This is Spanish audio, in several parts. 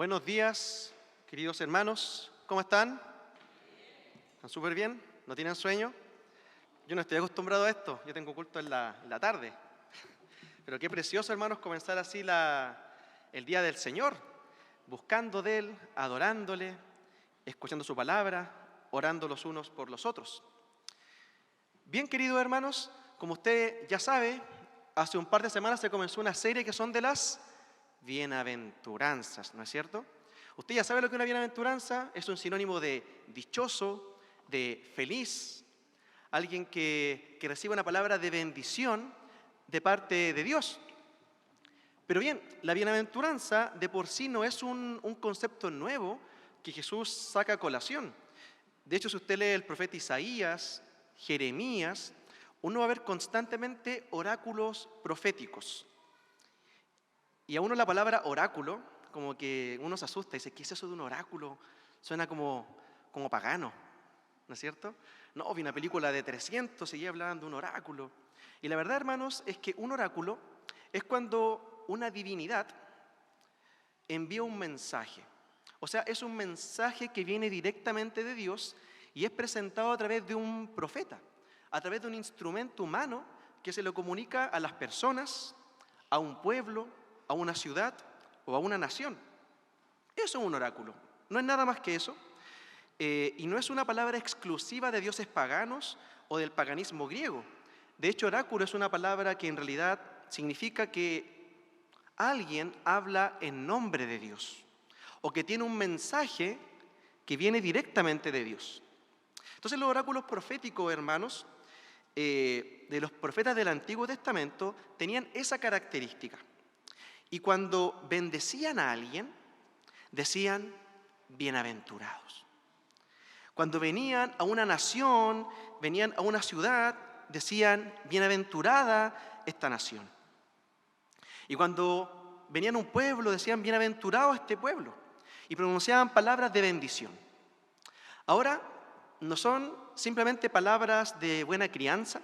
Buenos días, queridos hermanos. ¿Cómo están? ¿Están súper bien? ¿No tienen sueño? Yo no estoy acostumbrado a esto. Yo tengo culto en la tarde. Pero qué precioso, hermanos, comenzar así el día del Señor, buscando de Él, adorándole, escuchando su palabra, orando los unos por los otros. Bien, queridos hermanos, como usted ya sabe, hace un par de semanas se comenzó una serie que son de las bienaventuranzas, ¿no es cierto? Usted ya sabe lo que es una bienaventuranza, es un sinónimo de dichoso, de feliz, alguien que recibe una palabra de bendición de parte de Dios. Pero bien, la bienaventuranza de por sí no es un concepto nuevo que Jesús saca a colación. De hecho, si usted lee el profeta Isaías, Jeremías, uno va a ver constantemente oráculos proféticos. Y a uno la palabra oráculo, como que uno se asusta y dice, ¿qué es eso de un oráculo? Suena como pagano, ¿no es cierto? No, vi una película de 300 y ya hablaban de un oráculo. Y la verdad, hermanos, es que un oráculo es cuando una divinidad envía un mensaje. O sea, es un mensaje que viene directamente de Dios y es presentado a través de un profeta, a través de un instrumento humano que se lo comunica a las personas, a un pueblo, a una ciudad o a una nación. Eso es un oráculo, no es nada más que eso. Y no es una palabra exclusiva de dioses paganos o del paganismo griego. De hecho, oráculo es una palabra que en realidad significa que alguien habla en nombre de Dios o que tiene un mensaje que viene directamente de Dios. Entonces los oráculos proféticos, hermanos, de los profetas del Antiguo Testamento tenían esa característica. Y cuando bendecían a alguien, decían bienaventurados. Cuando venían a una nación, venían a una ciudad, decían bienaventurada esta nación. Y cuando venían a un pueblo, decían bienaventurado este pueblo. Y pronunciaban palabras de bendición. Ahora, no son simplemente palabras de buena crianza,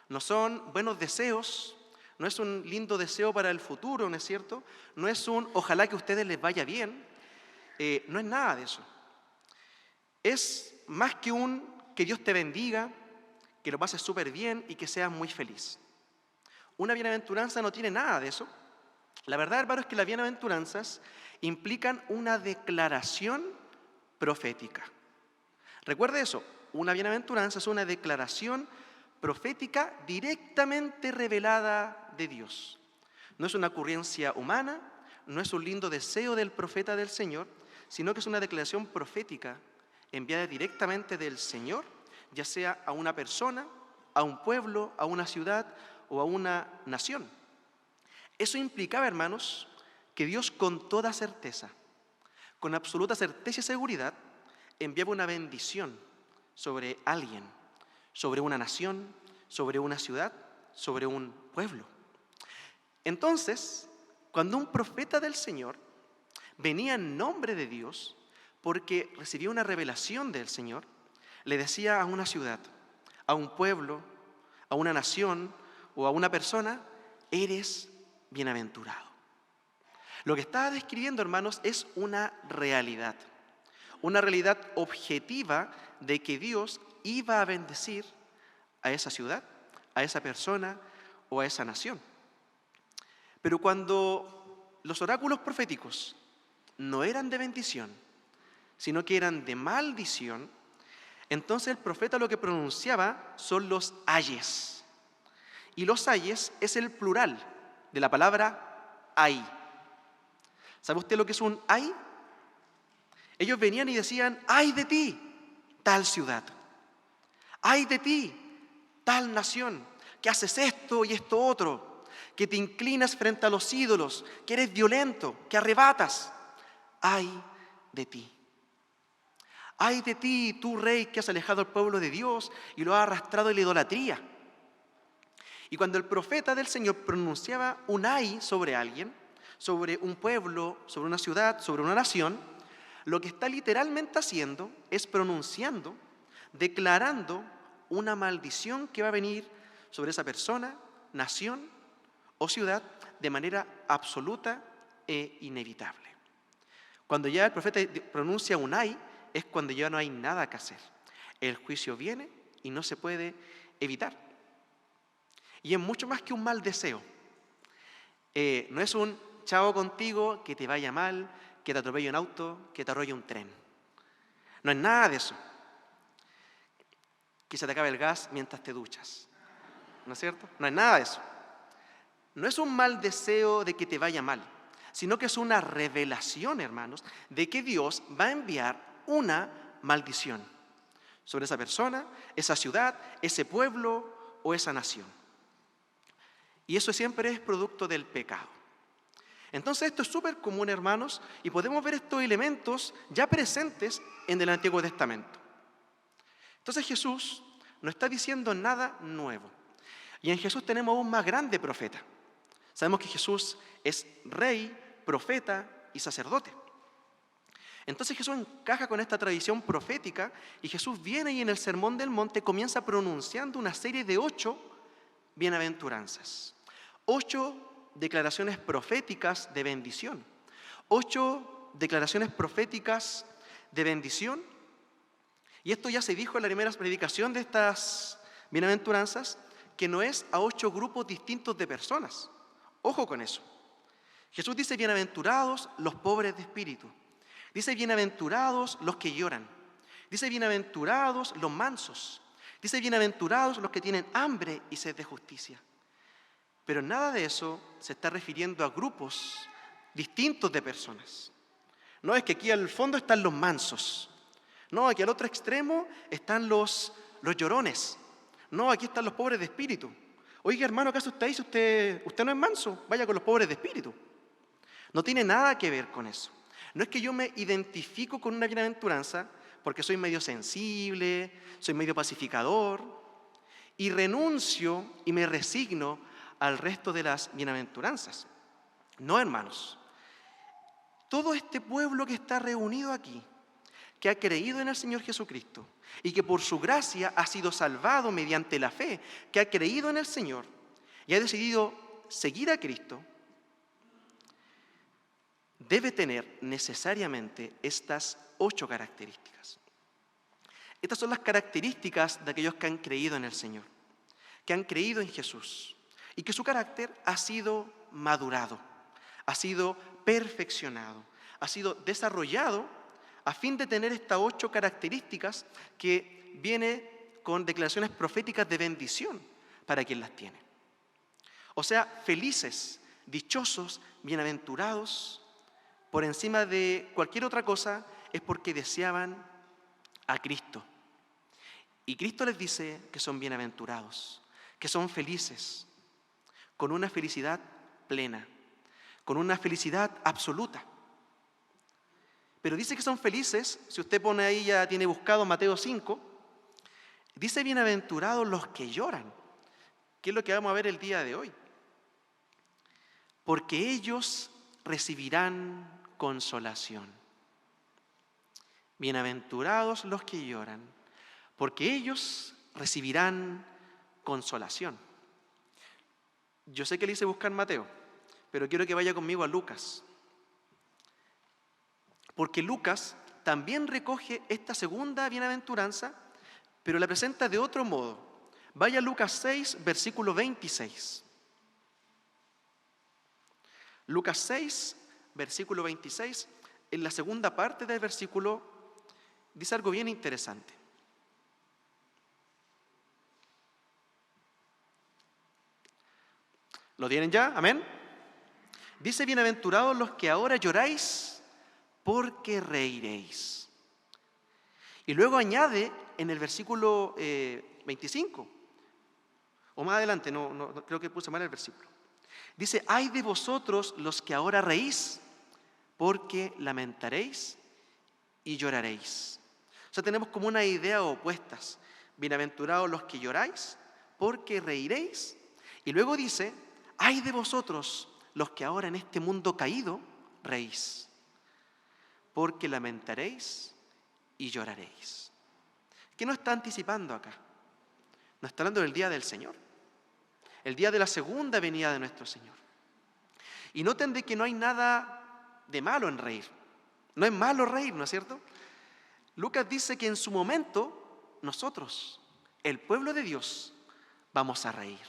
no son buenos deseos, no es un lindo deseo para el futuro, ¿no es cierto? No es un ojalá que a ustedes les vaya bien, no es nada de eso. Es más que un que Dios te bendiga, que lo pases súper bien y que seas muy feliz. Una bienaventuranza no tiene nada de eso. La verdad, hermano, es que las bienaventuranzas implican una declaración profética. Recuerde eso, una bienaventuranza es una declaración profética directamente revelada de Dios. No es una ocurrencia humana, no es un lindo deseo del profeta del Señor, sino que es una declaración profética enviada directamente del Señor, ya sea a una persona, a un pueblo, a una ciudad o a una nación. Eso implicaba, hermanos, que Dios con toda certeza, con absoluta certeza y seguridad, enviaba una bendición sobre alguien, sobre una nación, sobre una ciudad, sobre un pueblo. Entonces, cuando un profeta del Señor venía en nombre de Dios, porque recibía una revelación del Señor, le decía a una ciudad, a un pueblo, a una nación o a una persona, eres bienaventurado. Lo que estaba describiendo, hermanos, es una realidad objetiva de que Dios iba a bendecir a esa ciudad, a esa persona o a esa nación. Pero cuando los oráculos proféticos no eran de bendición, sino que eran de maldición, entonces el profeta lo que pronunciaba son los ayes. Y los ayes es el plural de la palabra ay. ¿Sabe usted lo que es un ay? Ellos venían y decían, ay de ti, tal ciudad. Ay de ti, tal nación, que haces esto y esto otro, que te inclinas frente a los ídolos, que eres violento, que arrebatas. Ay de ti. Ay de ti, tú rey que has alejado al pueblo de Dios y lo has arrastrado en la idolatría. Y cuando el profeta del Señor pronunciaba un ay sobre alguien, sobre un pueblo, sobre una ciudad, sobre una nación, lo que está literalmente haciendo es pronunciando, declarando una maldición que va a venir sobre esa persona, nación o ciudad de manera absoluta e inevitable. Cuando ya el profeta pronuncia un ay, es cuando ya no hay nada que hacer. El juicio viene y no se puede evitar. Y es mucho más que un mal deseo. No es un chao contigo, que te vaya mal, que te atropelle un auto, que te arrolle un tren. No es nada de eso. Que se te acabe el gas mientras te duchas. ¿No es cierto? No es nada de eso. No es un mal deseo de que te vaya mal, sino que es una revelación, hermanos, de que Dios va a enviar una maldición sobre esa persona, esa ciudad, ese pueblo o esa nación. Y eso siempre es producto del pecado. Entonces esto es súper común, hermanos, y podemos ver estos elementos ya presentes en el Antiguo Testamento. Entonces Jesús no está diciendo nada nuevo. Y en Jesús tenemos un más grande profeta. Sabemos que Jesús es rey, profeta y sacerdote. Entonces Jesús encaja con esta tradición profética y Jesús viene y en el Sermón del Monte comienza pronunciando una serie de 8 bienaventuranzas. 8 declaraciones proféticas de bendición. 8 declaraciones proféticas de bendición. Y esto ya se dijo en la primera predicación de estas bienaventuranzas, que no es a 8 grupos distintos de personas. Ojo con eso. Jesús dice, bienaventurados los pobres de espíritu. Dice, bienaventurados los que lloran. Dice, bienaventurados los mansos. Dice, bienaventurados los que tienen hambre y sed de justicia. Pero nada de eso se está refiriendo a grupos distintos de personas. No es que aquí al fondo están los mansos. No, aquí al otro extremo están los llorones. No, aquí están los pobres de espíritu. Oiga, hermano, ¿acaso usted dice usted no es manso? Vaya con los pobres de espíritu. No tiene nada que ver con eso. No es que yo me identifico con una bienaventuranza porque soy medio sensible, soy medio pacificador y renuncio y me resigno al resto de las bienaventuranzas. No, hermanos. Todo este pueblo que está reunido aquí, que ha creído en el Señor Jesucristo y que por su gracia ha sido salvado mediante la fe, que ha creído en el Señor y ha decidido seguir a Cristo, debe tener necesariamente estas 8 características. Estas son las características de aquellos que han creído en el Señor, que han creído en Jesús y que su carácter ha sido madurado, ha sido perfeccionado, ha sido desarrollado a fin de tener estas 8 características que viene con declaraciones proféticas de bendición para quien las tiene. O sea, felices, dichosos, bienaventurados, por encima de cualquier otra cosa, es porque deseaban a Cristo. Y Cristo les dice que son bienaventurados, que son felices, con una felicidad plena, con una felicidad absoluta. Pero dice que son felices, si usted pone ahí, ya tiene buscado Mateo 5, dice bienaventurados los que lloran, que es lo que vamos a ver el día de hoy. Porque ellos recibirán consolación. Bienaventurados los que lloran, porque ellos recibirán consolación. Yo sé que le hice buscar Mateo, pero quiero que vaya conmigo a Lucas. Porque Lucas también recoge esta segunda bienaventuranza, pero la presenta de otro modo. Vaya a Lucas 6, versículo 26. Lucas 6, versículo 26, en la segunda parte del versículo, dice algo bien interesante. ¿Lo tienen ya? ¿Amén? Dice, bienaventurados los que ahora lloráis, porque reiréis. Y luego añade en el versículo 25, o más adelante, no creo que puse mal el versículo. Dice, ay de vosotros los que ahora reís, porque lamentaréis y lloraréis. O sea, tenemos como una idea opuestas. Bienaventurados los que lloráis, porque reiréis. Y luego dice, ay de vosotros los que ahora en este mundo caído reís, porque lamentaréis y lloraréis. ¿Qué nos está anticipando acá? Nos está hablando del día del Señor, el día de la segunda venida de nuestro Señor. Y noten de que no hay nada de malo en reír. No es malo reír, ¿no es cierto? Lucas dice que en su momento nosotros, el pueblo de Dios, vamos a reír.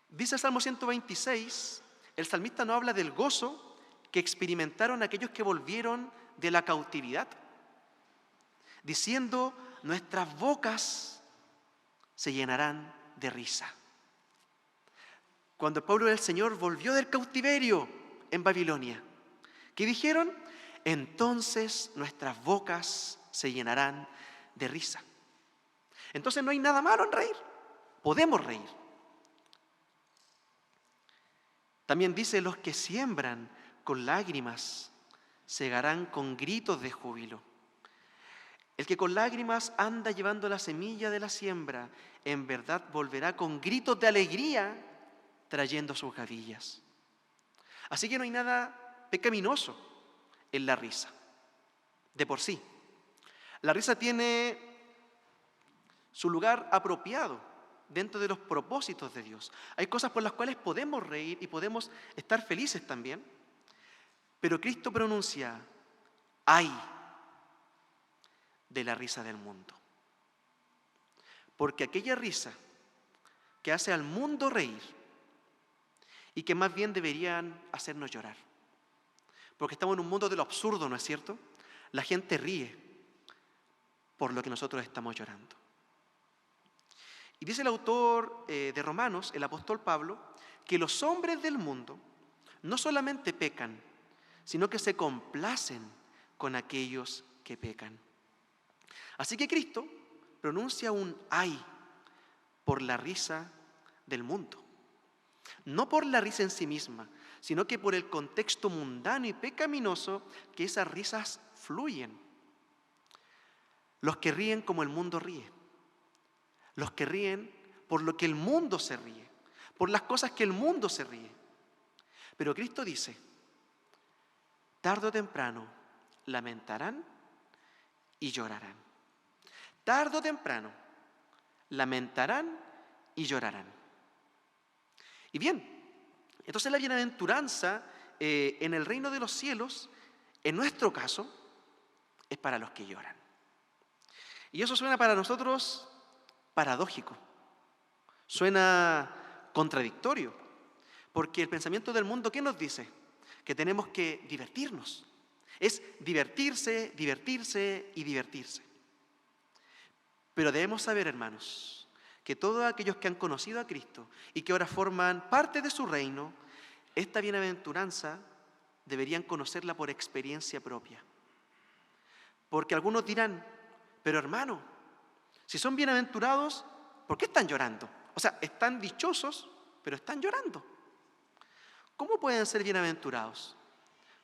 Dice el Salmo 126, el salmista no habla del gozo que experimentaron aquellos que volvieron de la cautividad, diciendo, nuestras bocas se llenarán de risa. Cuando el pueblo del Señor volvió del cautiverio en Babilonia, ¿qué dijeron? Entonces nuestras bocas se llenarán de risa. Entonces no hay nada malo en reír, podemos reír. También dice, los que siembran con lágrimas segarán con gritos de júbilo. El que con lágrimas anda llevando la semilla de la siembra, en verdad volverá con gritos de alegría trayendo sus gavillas. Así que no hay nada pecaminoso en la risa, de por sí. La risa tiene su lugar apropiado dentro de los propósitos de Dios. Hay cosas por las cuales podemos reír y podemos estar felices también, pero Cristo pronuncia, ¡ay! De la risa del mundo. Porque aquella risa que hace al mundo reír y que más bien deberían hacernos llorar. Porque estamos en un mundo de lo absurdo, ¿no es cierto? La gente ríe por lo que nosotros estamos llorando. Y dice el autor de Romanos, el apóstol Pablo, que los hombres del mundo no solamente pecan, sino que se complacen con aquellos que pecan. Así que Cristo pronuncia un ay por la risa del mundo. No por la risa en sí misma, sino que por el contexto mundano y pecaminoso que esas risas fluyen. Los que ríen como el mundo ríe. Los que ríen por lo que el mundo se ríe, por las cosas que el mundo se ríe. Pero Cristo dice, tarde o temprano lamentarán y llorarán. Tarde o temprano lamentarán y llorarán. Y bien, entonces la bienaventuranza en el reino de los cielos, en nuestro caso, es para los que lloran. Y eso suena para nosotros paradójico, suena contradictorio, porque el pensamiento del mundo, ¿qué nos dice? Que tenemos que divertirnos. Es divertirse, divertirse y divertirse. Pero debemos saber, hermanos, que todos aquellos que han conocido a Cristo y que ahora forman parte de su reino, esta bienaventuranza deberían conocerla por experiencia propia. Porque algunos dirán, pero hermano, si son bienaventurados, ¿por qué están llorando? O sea, están dichosos, pero están llorando. ¿Cómo pueden ser bienaventurados?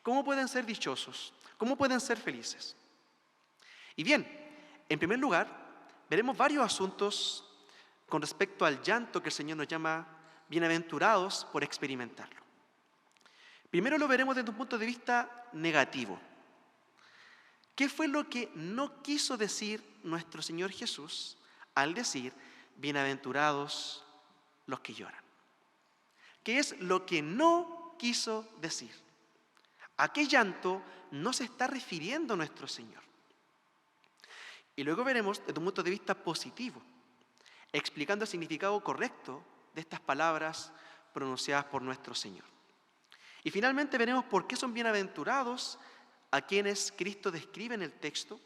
¿Cómo pueden ser dichosos? ¿Cómo pueden ser felices? Y bien, en primer lugar, veremos varios asuntos con respecto al llanto que el Señor nos llama bienaventurados por experimentarlo. Primero lo veremos desde un punto de vista negativo. ¿Qué fue lo que no quiso decir nuestro Señor Jesús al decir bienaventurados los que lloran? ¿Qué es lo que no quiso decir? ¿A qué llanto no se está refiriendo nuestro Señor? Y luego veremos desde un punto de vista positivo, explicando el significado correcto de estas palabras pronunciadas por nuestro Señor. Y finalmente veremos por qué son bienaventurados a quienes Cristo describe en el texto.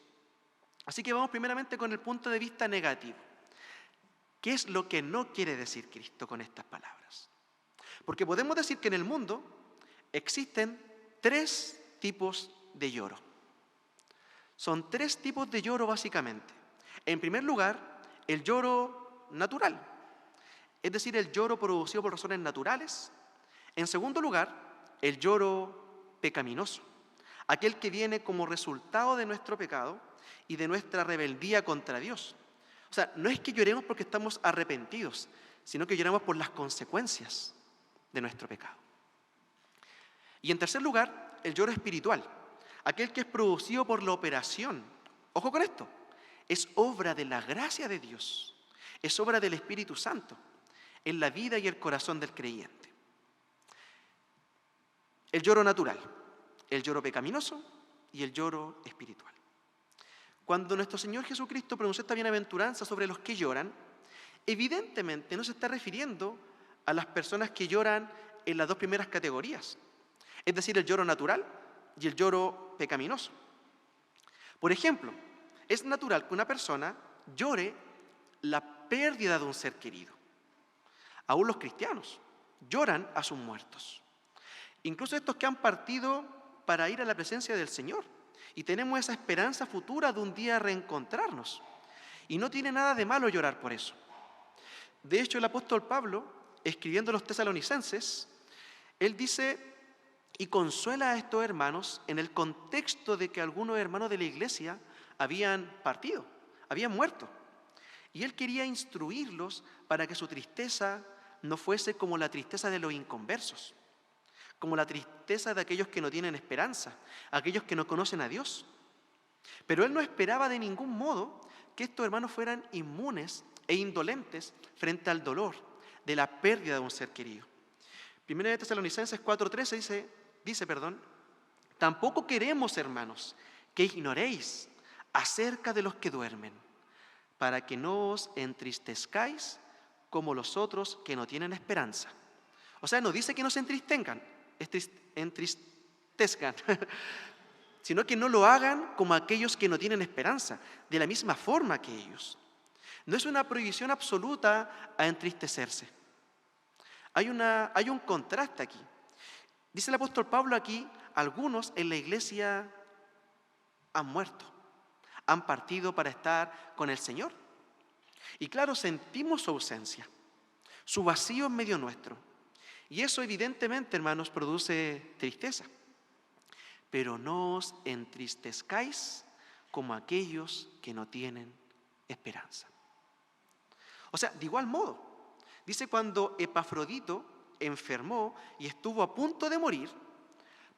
Así que vamos primeramente con el punto de vista negativo. ¿Qué es lo que no quiere decir Cristo con estas palabras? Porque podemos decir que en el mundo existen 3 tipos de lloro. Son 3 tipos de lloro básicamente. En primer lugar, el lloro natural, es decir, el lloro producido por razones naturales. En segundo lugar, el lloro pecaminoso, aquel que viene como resultado de nuestro pecado y de nuestra rebeldía contra Dios. O sea, no es que lloremos porque estamos arrepentidos, sino que lloramos por las consecuencias de nuestro pecado. Y en tercer lugar, el lloro espiritual, aquel que es producido por la operación. Ojo con esto, es obra de la gracia de Dios, es obra del Espíritu Santo en la vida y el corazón del creyente. El lloro natural. el lloro pecaminoso y el lloro espiritual. Cuando nuestro Señor Jesucristo pronunció esta bienaventuranza sobre los que lloran, evidentemente no se está refiriendo a las personas que lloran en las dos primeras categorías, es decir, el lloro natural y el lloro pecaminoso. Por ejemplo, es natural que una persona llore la pérdida de un ser querido. Aún los cristianos lloran a sus muertos. Incluso estos que han partido para ir a la presencia del Señor. Y tenemos esa esperanza futura de un día reencontrarnos. Y no tiene nada de malo llorar por eso. De hecho, el apóstol Pablo, escribiendo a los tesalonicenses, él dice y consuela a estos hermanos en el contexto de que algunos hermanos de la iglesia habían partido, habían muerto. Y él quería instruirlos para que su tristeza no fuese como la tristeza de los inconversos, como la tristeza de aquellos que no tienen esperanza, aquellos que no conocen a Dios. Pero él no esperaba de ningún modo que estos hermanos fueran inmunes e indolentes frente al dolor de la pérdida de un ser querido. Primera de Tesalonicenses 4:13 dice, tampoco queremos, hermanos, que ignoréis acerca de los que duermen, para que no os entristezcáis como los otros que no tienen esperanza. O sea, no dice que no se entristezcan, sino que no lo hagan como aquellos que no tienen esperanza, de la misma forma que ellos. No es una prohibición absoluta a entristecerse. Hay un contraste aquí. Dice el apóstol Pablo aquí, algunos en la iglesia han muerto, han partido para estar con el Señor. Y claro, sentimos su ausencia, su vacío en medio nuestro. Y eso evidentemente, hermanos, produce tristeza. Pero no os entristezcáis como aquellos que no tienen esperanza. O sea, de igual modo, dice cuando Epafrodito enfermó y estuvo a punto de morir,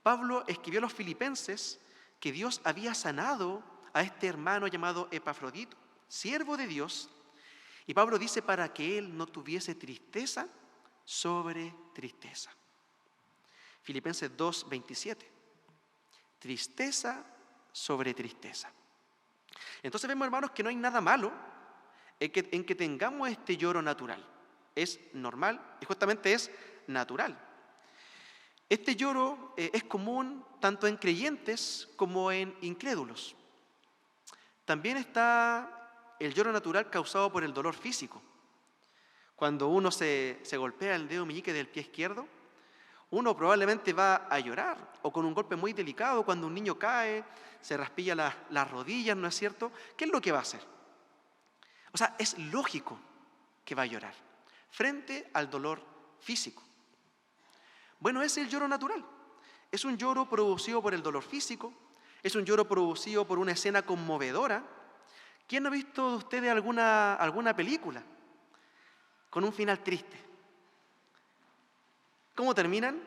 Pablo escribió a los filipenses que Dios había sanado a este hermano llamado Epafrodito, siervo de Dios, y Pablo dice para que él no tuviese tristeza sobre tristeza. Filipenses 2:27. Tristeza sobre tristeza. Entonces vemos, hermanos, que no hay nada malo en que tengamos este lloro natural. Es normal y justamente es natural. Este lloro es común tanto en creyentes como en incrédulos. También está el lloro natural causado por el dolor físico. Cuando uno se golpea el dedo meñique del pie izquierdo, uno probablemente va a llorar, o con un golpe muy delicado, cuando un niño cae, se raspilla las rodillas, ¿no es cierto? ¿Qué es lo que va a hacer? O sea, es lógico que va a llorar frente al dolor físico. Bueno, ese es el lloro natural. Es un lloro producido por el dolor físico, es un lloro producido por una escena conmovedora. ¿Quién ha visto de ustedes alguna película con un final triste? ¿Cómo terminan?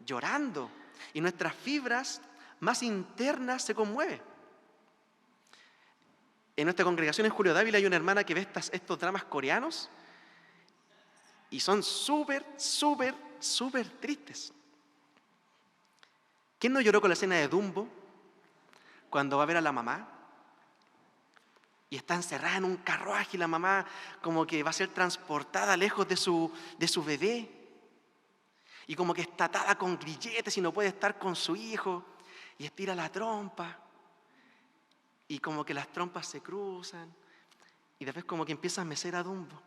Llorando. Y nuestras fibras más internas se conmueven. En nuestra congregación en Julio Dávila hay una hermana que ve estos dramas coreanos y son súper tristes. ¿Quién no lloró con la escena de Dumbo cuando va a ver a la mamá? Y está encerrada en un carruaje y la mamá como que va a ser transportada lejos de su bebé. Y como que está atada con grilletes y no puede estar con su hijo. Y estira la trompa. Y como que las trompas se cruzan. Y después como que empieza a mecer a Dumbo.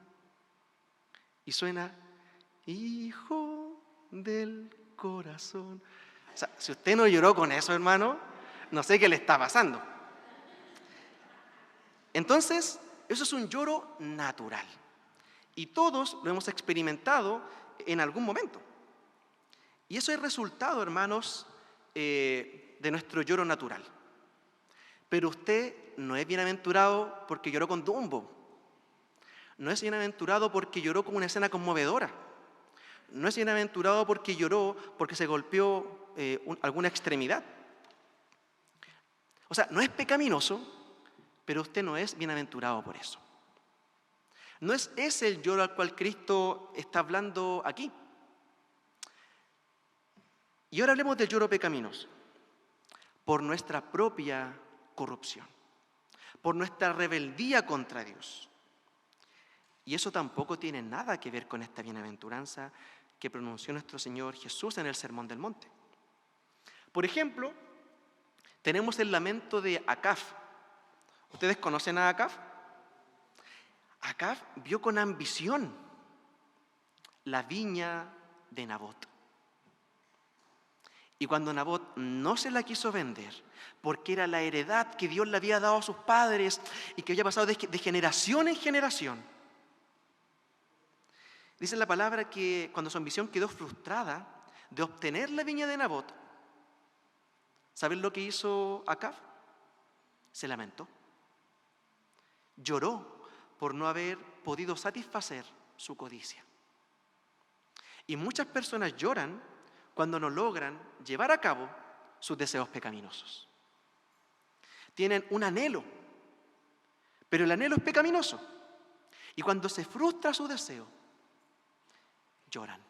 Y suena, hijo del corazón. O sea, si usted no lloró con eso, hermano, no sé qué le está pasando. Entonces, eso es un lloro natural. Y todos lo hemos experimentado en algún momento. Y eso es resultado, hermanos, de nuestro lloro natural. Pero usted no es bienaventurado porque lloró con Dumbo. No es bienaventurado porque lloró con una escena conmovedora. No es bienaventurado porque lloró porque se golpeó alguna extremidad. O sea, no es pecaminoso, pero usted no es bienaventurado por eso. No es ese el lloro al cual Cristo está hablando aquí. Y ahora hablemos del lloro pecaminoso. por nuestra propia corrupción, por nuestra rebeldía contra Dios. Y eso tampoco tiene nada que ver con esta bienaventuranza que pronunció nuestro Señor Jesús en el Sermón del Monte. Por ejemplo, tenemos el lamento de Acab. ¿Ustedes conocen a Acab? Acab vio con ambición la viña de Nabot. Y cuando Nabot no se la quiso vender, porque era la heredad que Dios le había dado a sus padres y que había pasado de generación en generación, dice la palabra que cuando su ambición quedó frustrada de obtener la viña de Nabot, ¿saben lo que hizo Acab? Se lamentó. Lloró por no haber podido satisfacer su codicia. Y muchas personas lloran cuando no logran llevar a cabo sus deseos pecaminosos. Tienen un anhelo, pero el anhelo es pecaminoso. Y cuando se frustra su deseo, lloran.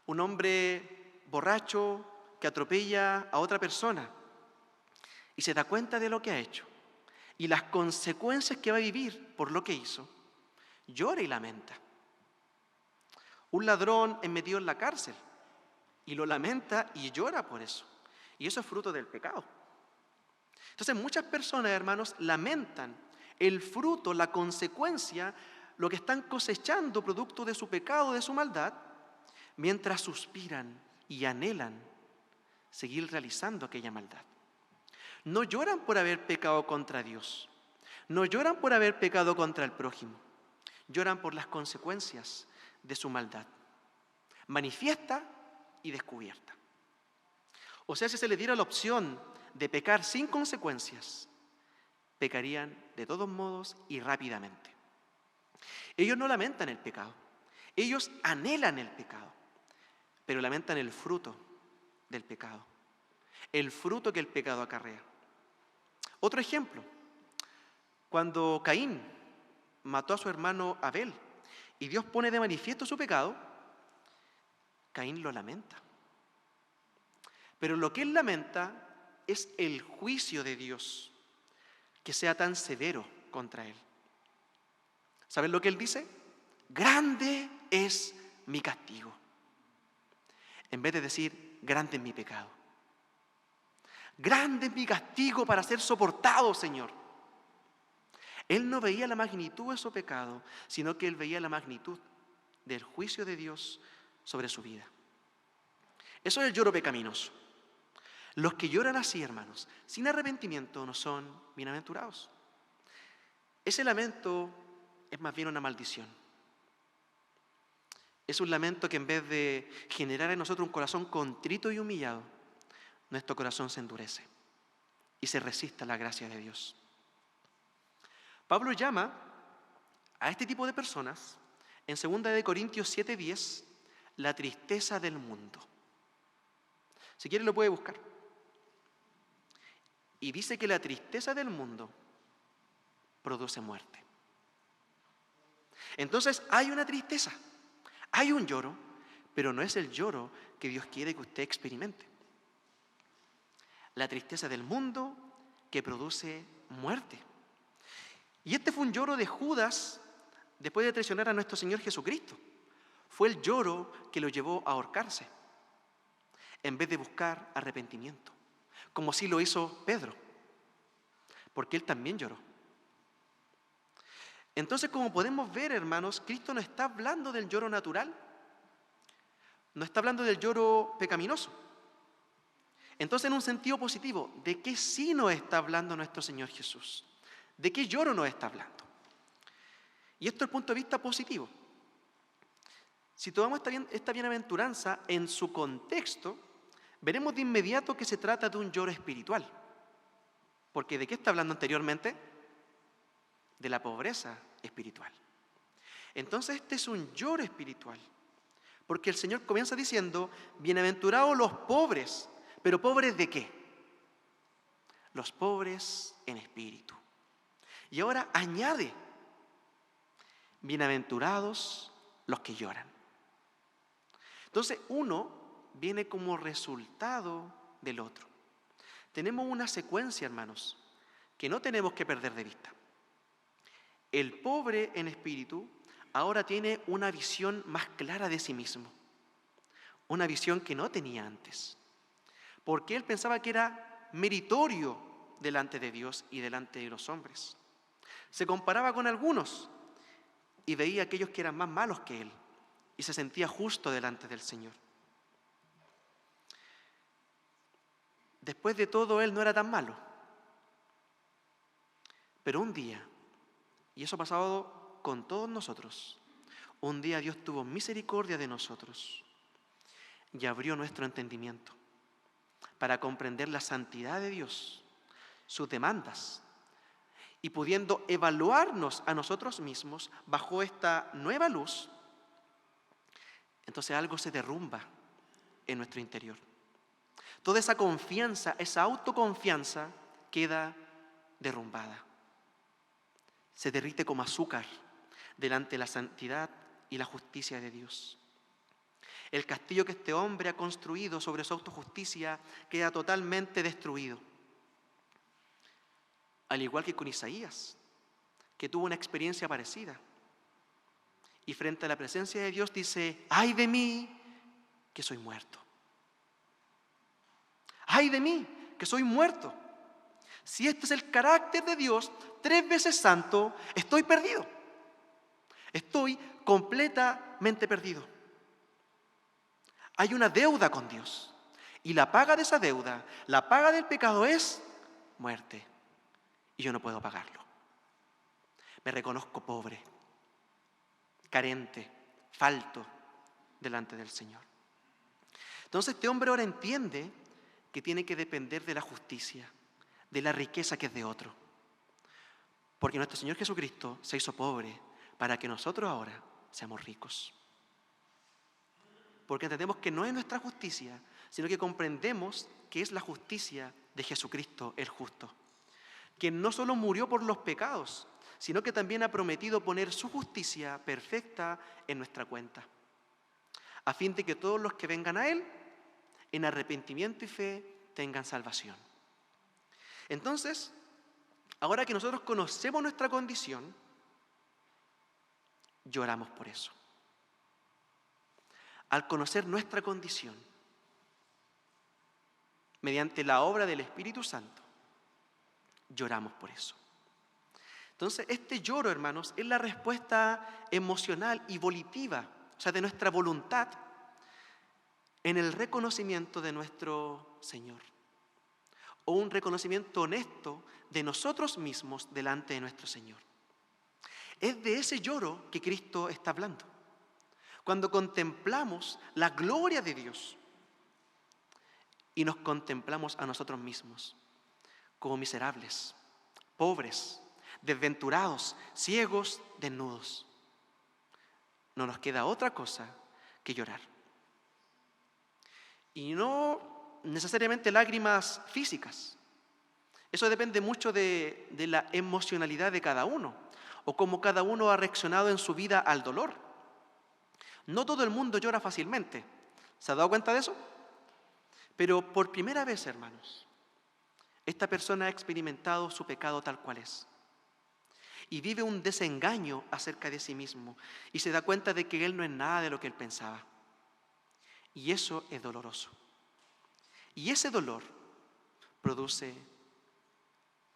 Un hombre borracho que atropella a otra persona y se da cuenta de lo que ha hecho y las consecuencias que va a vivir por lo que hizo, llora y lamenta. Un ladrón es metido en la cárcel y lo lamenta y llora por eso. Y eso es fruto del pecado. Entonces muchas personas, hermanos, lamentan el fruto, la consecuencia, lo que están cosechando producto de su pecado, de su maldad, mientras suspiran y anhelan seguir realizando aquella maldad. No lloran por haber pecado contra Dios, no lloran por haber pecado contra el prójimo, lloran por las consecuencias de su maldad, manifiesta y descubierta. O sea, si se les diera la opción de pecar sin consecuencias, pecarían de todos modos y rápidamente. Ellos no lamentan el pecado, ellos anhelan el pecado, pero lamentan el fruto del pecado, el fruto que el pecado acarrea. Otro ejemplo, cuando Caín mató a su hermano Abel y Dios pone de manifiesto su pecado, Caín lo lamenta. Pero lo que él lamenta es el juicio de Dios, que sea tan severo contra él. ¿Saben lo que él dice? Grande es mi castigo. En vez de decir, grande es mi pecado. Grande es mi castigo para ser soportado, Señor. Él no veía la magnitud de su pecado, sino que él veía la magnitud del juicio de Dios sobre su vida. Eso es el lloro pecaminoso. Los que lloran así, hermanos, sin arrepentimiento, no son bienaventurados. Ese lamento es más bien una maldición. Es un lamento que en vez de generar en nosotros un corazón contrito y humillado, nuestro corazón se endurece y se resiste a la gracia de Dios. Pablo llama a este tipo de personas, en 2 Corintios 7:10, la tristeza del mundo. Si quiere lo puede buscar. Y dice que la tristeza del mundo produce muerte. Entonces hay una tristeza, hay un lloro, pero no es el lloro que Dios quiere que usted experimente. La tristeza del mundo que produce muerte. Y este fue un lloro de Judas después de traicionar a nuestro Señor Jesucristo. Fue el lloro que lo llevó a ahorcarse, en vez de buscar arrepentimiento, como sí lo hizo Pedro, porque él también lloró. Entonces, como podemos ver, hermanos, Cristo no está hablando del lloro natural, no está hablando del lloro pecaminoso. Entonces, en un sentido positivo, ¿de qué sí nos está hablando nuestro Señor Jesús? ¿De qué lloro nos está hablando? Y esto es el punto de vista positivo. Si tomamos esta bienaventuranza en su contexto, veremos de inmediato que se trata de un lloro espiritual. Porque ¿de qué está hablando anteriormente? De la pobreza espiritual. Entonces este es un lloro espiritual. Porque el Señor comienza diciendo, bienaventurados los pobres. ¿Pero pobres de qué? Los pobres en espíritu. Y ahora añade, bienaventurados los que lloran. Entonces uno viene como resultado del otro. tenemos una secuencia, hermanos, que no tenemos que perder de vista. El pobre en espíritu ahora tiene una visión más clara de sí mismo, una visión que no tenía antes, porque él pensaba que era meritorio delante de Dios y delante de los hombres. Se comparaba con algunos y veía a aquellos que eran más malos que él y se sentía justo delante del Señor. Después de todo, él no era tan malo. Pero un día, y eso ha pasado con todos nosotros, un día Dios tuvo misericordia de nosotros y abrió nuestro entendimiento para comprender la santidad de Dios, sus demandas, y pudiendo evaluarnos a nosotros mismos bajo esta nueva luz, entonces algo se derrumba en nuestro interior. Toda esa confianza, esa autoconfianza queda derrumbada. Se derrite como azúcar delante de la santidad y la justicia de Dios. El castillo que este hombre ha construido sobre su autojusticia queda totalmente destruido. Al igual que con Isaías, que tuvo una experiencia parecida. Y frente a la presencia de Dios dice: ¡ay de mí, que soy muerto! ¡Ay de mí, que soy muerto! Si este es el carácter de Dios, 3 veces santo, estoy perdido. Estoy completamente perdido. Hay una deuda con Dios. Y la paga de esa deuda, la paga del pecado es muerte. Y yo no puedo pagarlo. Me reconozco pobre, carente, falto delante del Señor. Entonces este hombre ahora entiende que tiene que depender de la justicia, de la riqueza que es de otro. Porque nuestro Señor Jesucristo se hizo pobre para que nosotros ahora seamos ricos. Porque entendemos que no es nuestra justicia, sino que comprendemos que es la justicia de Jesucristo el justo, quien no solo murió por los pecados, sino que también ha prometido poner su justicia perfecta en nuestra cuenta, a fin de que todos los que vengan a Él, en arrepentimiento y fe, tengan salvación. Entonces, ahora que nosotros conocemos nuestra condición, lloramos por eso. Al conocer nuestra condición, mediante la obra del Espíritu Santo, lloramos por eso. Entonces, este lloro, hermanos, es la respuesta emocional y volitiva, o sea, de nuestra voluntad, en el reconocimiento de nuestro Señor, o un reconocimiento honesto de nosotros mismos delante de nuestro Señor. Es de ese lloro que Cristo está hablando. Cuando contemplamos la gloria de Dios y nos contemplamos a nosotros mismos como miserables, pobres, desventurados, ciegos, desnudos, no nos queda otra cosa que llorar. Y no necesariamente lágrimas físicas. Eso depende mucho de la emocionalidad de cada uno, o cómo cada uno ha reaccionado en su vida al dolor. No todo el mundo llora fácilmente. ¿Se ha dado cuenta de eso? Pero por primera vez, hermanos, esta persona ha experimentado su pecado tal cual es. Y vive un desengaño acerca de sí mismo. Y se da cuenta de que él no es nada de lo que él pensaba. Y eso es doloroso. Y ese dolor produce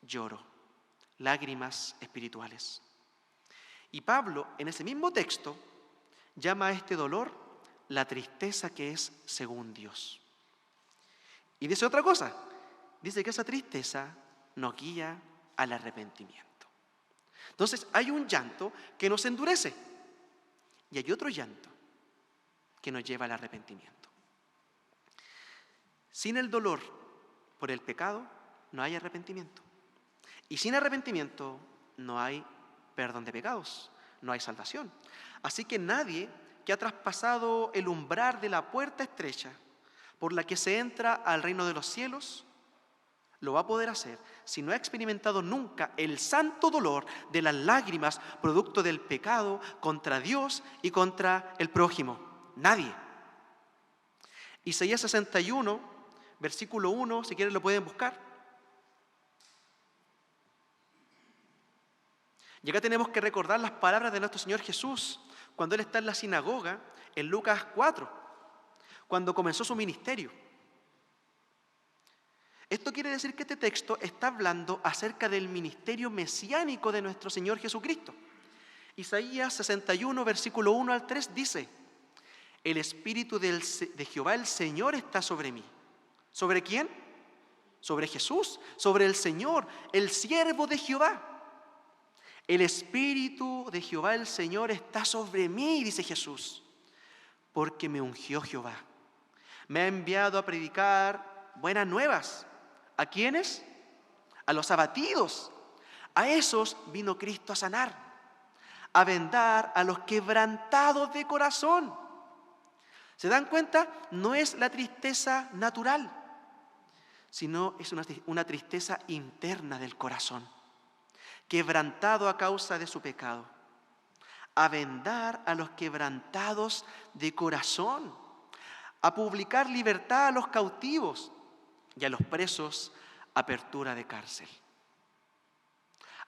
lloro, lágrimas espirituales. Y Pablo, en ese mismo texto, llama a este dolor la tristeza que es según Dios. Y dice otra cosa, dice que esa tristeza nos guía al arrepentimiento. Entonces hay un llanto que nos endurece y hay otro llanto que nos lleva al arrepentimiento. Sin el dolor por el pecado no hay arrepentimiento. Y sin arrepentimiento no hay perdón de pecados, no hay salvación. Así que nadie que ha traspasado el umbral de la puerta estrecha por la que se entra al reino de los cielos, lo va a poder hacer si no ha experimentado nunca el santo dolor de las lágrimas producto del pecado contra Dios y contra el prójimo. Nadie. Isaías 61, versículo 1, si quieren lo pueden buscar. Y acá tenemos que recordar las palabras de nuestro Señor Jesús cuando Él está en la sinagoga en Lucas 4, cuando comenzó su ministerio. Esto quiere decir que este texto está hablando acerca del ministerio mesiánico de nuestro Señor Jesucristo. Isaías 61, versículo 1 al 3 dice: el Espíritu de Jehová el Señor está sobre mí. ¿Sobre quién? Sobre Jesús, sobre el Señor, el siervo de Jehová. El Espíritu de Jehová el Señor está sobre mí, dice Jesús, porque me ungió Jehová. Me ha enviado a predicar buenas nuevas. ¿A quiénes? A los abatidos. A esos vino Cristo a sanar, a vendar a los quebrantados de corazón. ¿Se dan cuenta? No es la tristeza natural, sino es una tristeza interna del corazón, quebrantado a causa de su pecado. A vendar a los quebrantados de corazón, a publicar libertad a los cautivos y a los presos apertura de cárcel.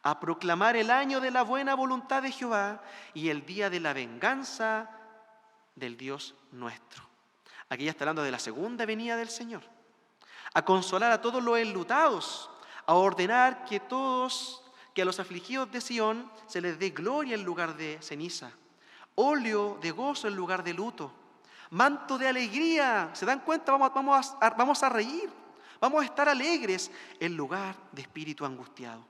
A proclamar el año de la buena voluntad de Jehová y el día de la venganza del Dios nuestro. Aquí ya está hablando de la segunda venida del Señor. A consolar a todos los enlutados, a ordenar que a los afligidos de Sión se les dé gloria en lugar de ceniza, óleo de gozo en lugar de luto, manto de alegría. ¿Se dan cuenta? Vamos a reír, vamos a estar alegres en lugar de espíritu angustiado.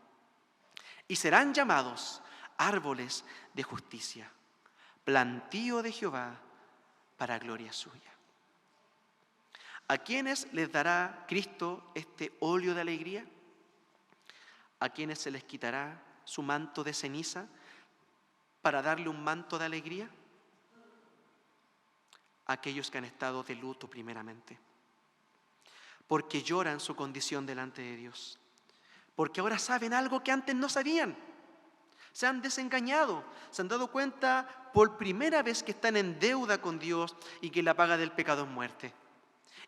Y serán llamados árboles de justicia, plantío de Jehová para gloria suya. ¿A quiénes les dará Cristo este óleo de alegría? ¿A quiénes se les quitará su manto de ceniza para darle un manto de alegría? A aquellos que han estado de luto primeramente, porque lloran su condición delante de Dios, porque ahora saben algo que antes no sabían. Se han desengañado, se han dado cuenta por primera vez que están en deuda con Dios y que la paga del pecado es muerte.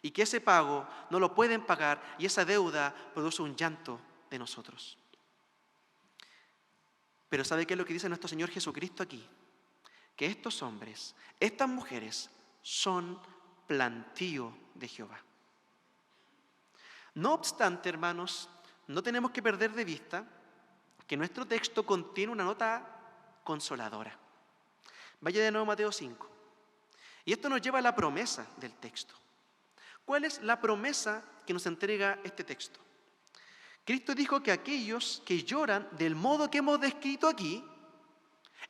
Y que ese pago no lo pueden pagar y esa deuda produce un llanto de nosotros. Pero ¿sabe qué es lo que dice nuestro Señor Jesucristo aquí? Que estos hombres, estas mujeres, son plantío de Jehová. No obstante, hermanos, no tenemos que perder de vista que nuestro texto contiene una nota consoladora. Vaya de nuevo a Mateo 5. Y esto nos lleva a la promesa del texto. ¿Cuál es la promesa que nos entrega este texto? Cristo dijo que aquellos que lloran del modo que hemos descrito aquí,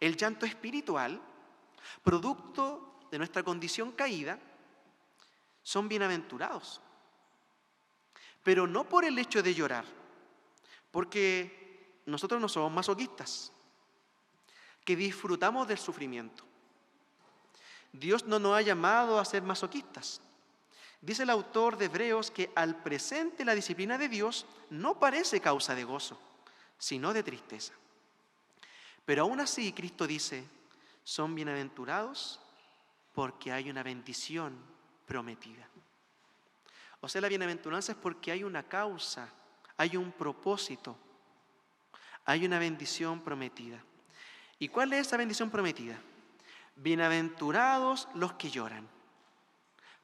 el llanto espiritual, producto de nuestra condición caída, son bienaventurados. Pero no por el hecho de llorar, porque nosotros no somos masoquistas, que disfrutamos del sufrimiento. Dios no nos ha llamado a ser masoquistas. Dice el autor de Hebreos que al presente la disciplina de Dios no parece causa de gozo, sino de tristeza. Pero aún así Cristo dice, son bienaventurados porque hay una bendición prometida. O sea, la bienaventuranza es porque hay una causa, hay un propósito, hay una bendición prometida. ¿Y cuál es esa bendición prometida? Bienaventurados los que lloran,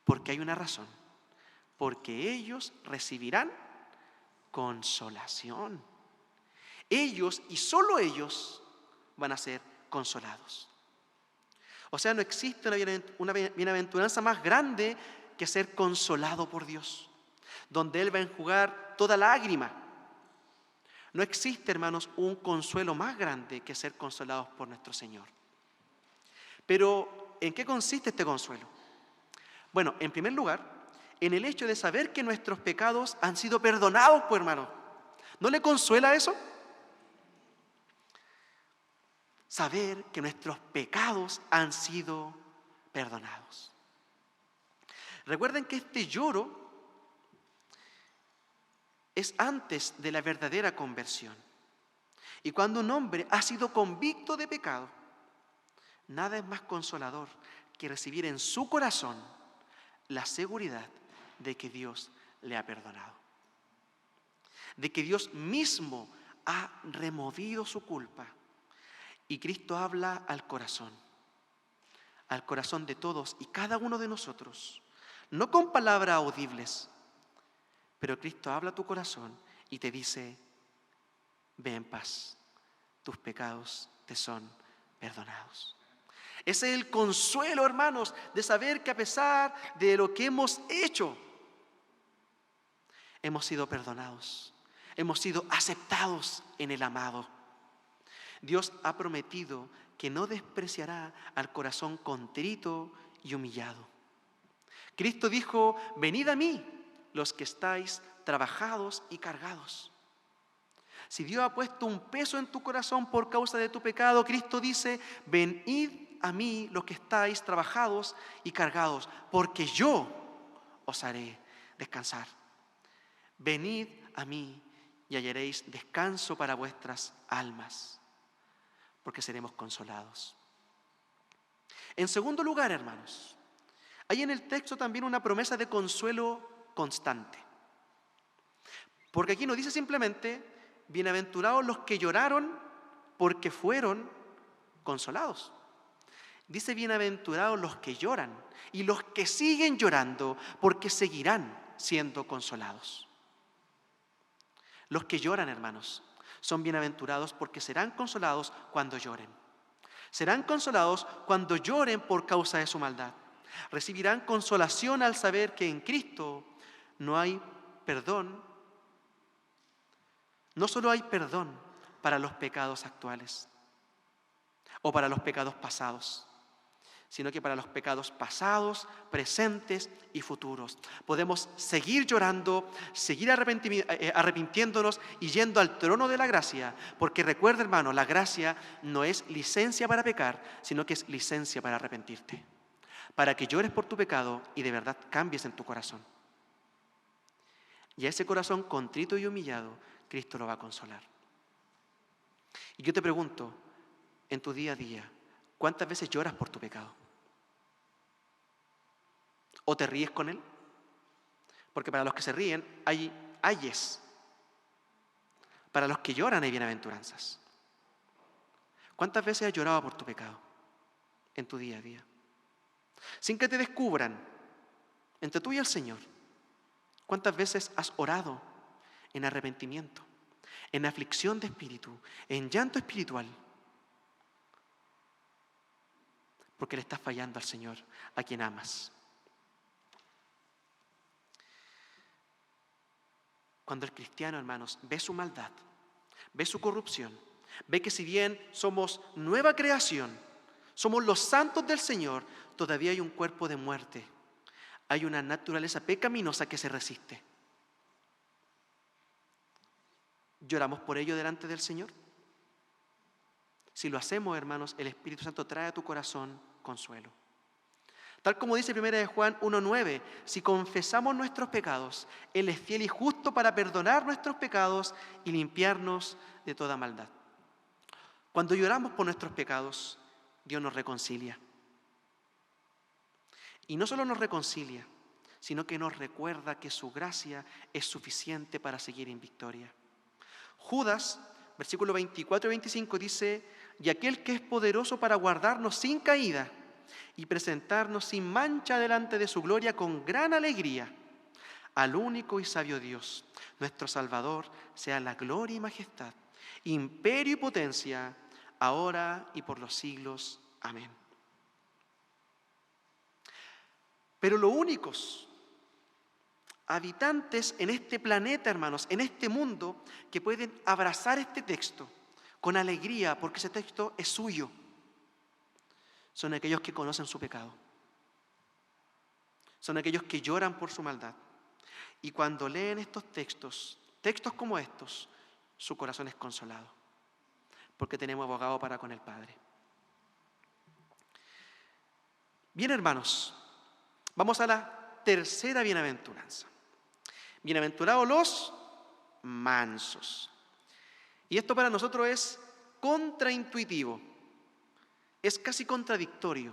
porque hay una razón, porque ellos recibirán consolación. Ellos y solo ellos van a ser consolados. O sea, no existe una bienaventuranza más grande que ser consolado por Dios, donde Él va a enjugar toda lágrima. No existe, hermanos, un consuelo más grande que ser consolados por nuestro Señor. Pero, ¿en qué consiste este consuelo? Bueno, en primer lugar, en el hecho de saber que nuestros pecados han sido perdonados, pues, hermano. ¿No le consuela eso? Saber que nuestros pecados han sido perdonados. Recuerden que este lloro es antes de la verdadera conversión. Y cuando un hombre ha sido convicto de pecado, nada es más consolador que recibir en su corazón la seguridad de que Dios le ha perdonado. De que Dios mismo ha removido su culpa Y Cristo habla al corazón de todos y cada uno de nosotros, no con palabras audibles, pero Cristo habla a tu corazón y te dice: ve en paz, tus pecados te son perdonados. Ese es el consuelo, hermanos, de saber que a pesar de lo que hemos hecho, hemos sido perdonados, hemos sido aceptados en el amado. Dios ha prometido que no despreciará al corazón contrito y humillado. Cristo dijo: venid a mí, los que estáis trabajados y cargados. Si Dios ha puesto un peso en tu corazón por causa de tu pecado, Cristo dice: venid a mí, los que estáis trabajados y cargados, porque yo os haré descansar. Venid a mí y hallaréis descanso para vuestras almas, porque seremos consolados. En segundo lugar, hermanos, hay en el texto también una promesa de consuelo constante. Porque aquí no dice simplemente: bienaventurados los que lloraron porque fueron consolados. Dice: bienaventurados los que lloran y los que siguen llorando porque seguirán siendo consolados. Los que lloran, hermanos, son bienaventurados porque serán consolados cuando lloren. Serán consolados cuando lloren por causa de su maldad. Recibirán consolación al saber que en Cristo no hay perdón. No solo hay perdón para los pecados actuales o para los pecados pasados, sino que para los pecados pasados, presentes y futuros. Podemos seguir llorando, seguir arrepintiéndonos y yendo al trono de la gracia, porque recuerda, hermano, la gracia no es licencia para pecar, sino que es licencia para arrepentirte, para que llores por tu pecado y de verdad cambies en tu corazón. Y a ese corazón contrito y humillado, Cristo lo va a consolar. Y yo te pregunto, en tu día a día, ¿cuántas veces lloras por tu pecado? ¿O te ríes con él? Porque para los que se ríen hay ayes. Para los que lloran hay bienaventuranzas. ¿Cuántas veces has llorado por tu pecado en tu día a día? Sin que te descubran, entre tú y el Señor. ¿Cuántas veces has orado en arrepentimiento, en aflicción de espíritu, en llanto espiritual? Porque le estás fallando al Señor, a quien amas. Cuando el cristiano, hermanos, ve su maldad, ve su corrupción, ve que si bien somos nueva creación, somos los santos del Señor, todavía hay un cuerpo de muerte. Hay una naturaleza pecaminosa que se resiste. ¿Lloramos por ello delante del Señor? Si lo hacemos, hermanos, el Espíritu Santo trae a tu corazón consuelo. Tal como dice 1 Juan 1:9, si confesamos nuestros pecados, Él es fiel y justo para perdonar nuestros pecados y limpiarnos de toda maldad. Cuando lloramos por nuestros pecados, Dios nos reconcilia. Y no solo nos reconcilia, sino que nos recuerda que su gracia es suficiente para seguir en victoria. Judas, versículo 24 y 25 dice: y aquel que es poderoso para guardarnos sin caída y presentarnos sin mancha delante de su gloria con gran alegría, al único y sabio Dios, nuestro Salvador, sea la gloria y majestad, imperio y potencia, ahora y por los siglos. Amén. Pero los únicos habitantes en este planeta, hermanos, en este mundo, que pueden abrazar este texto con alegría, porque ese texto es suyo, son aquellos que conocen su pecado. Son aquellos que lloran por su maldad. Y cuando leen estos textos como estos, su corazón es consolado, porque tenemos abogado para con el Padre. Bien, hermanos, vamos a la tercera bienaventuranza. Bienaventurados los mansos. Y esto para nosotros es contraintuitivo, es casi contradictorio,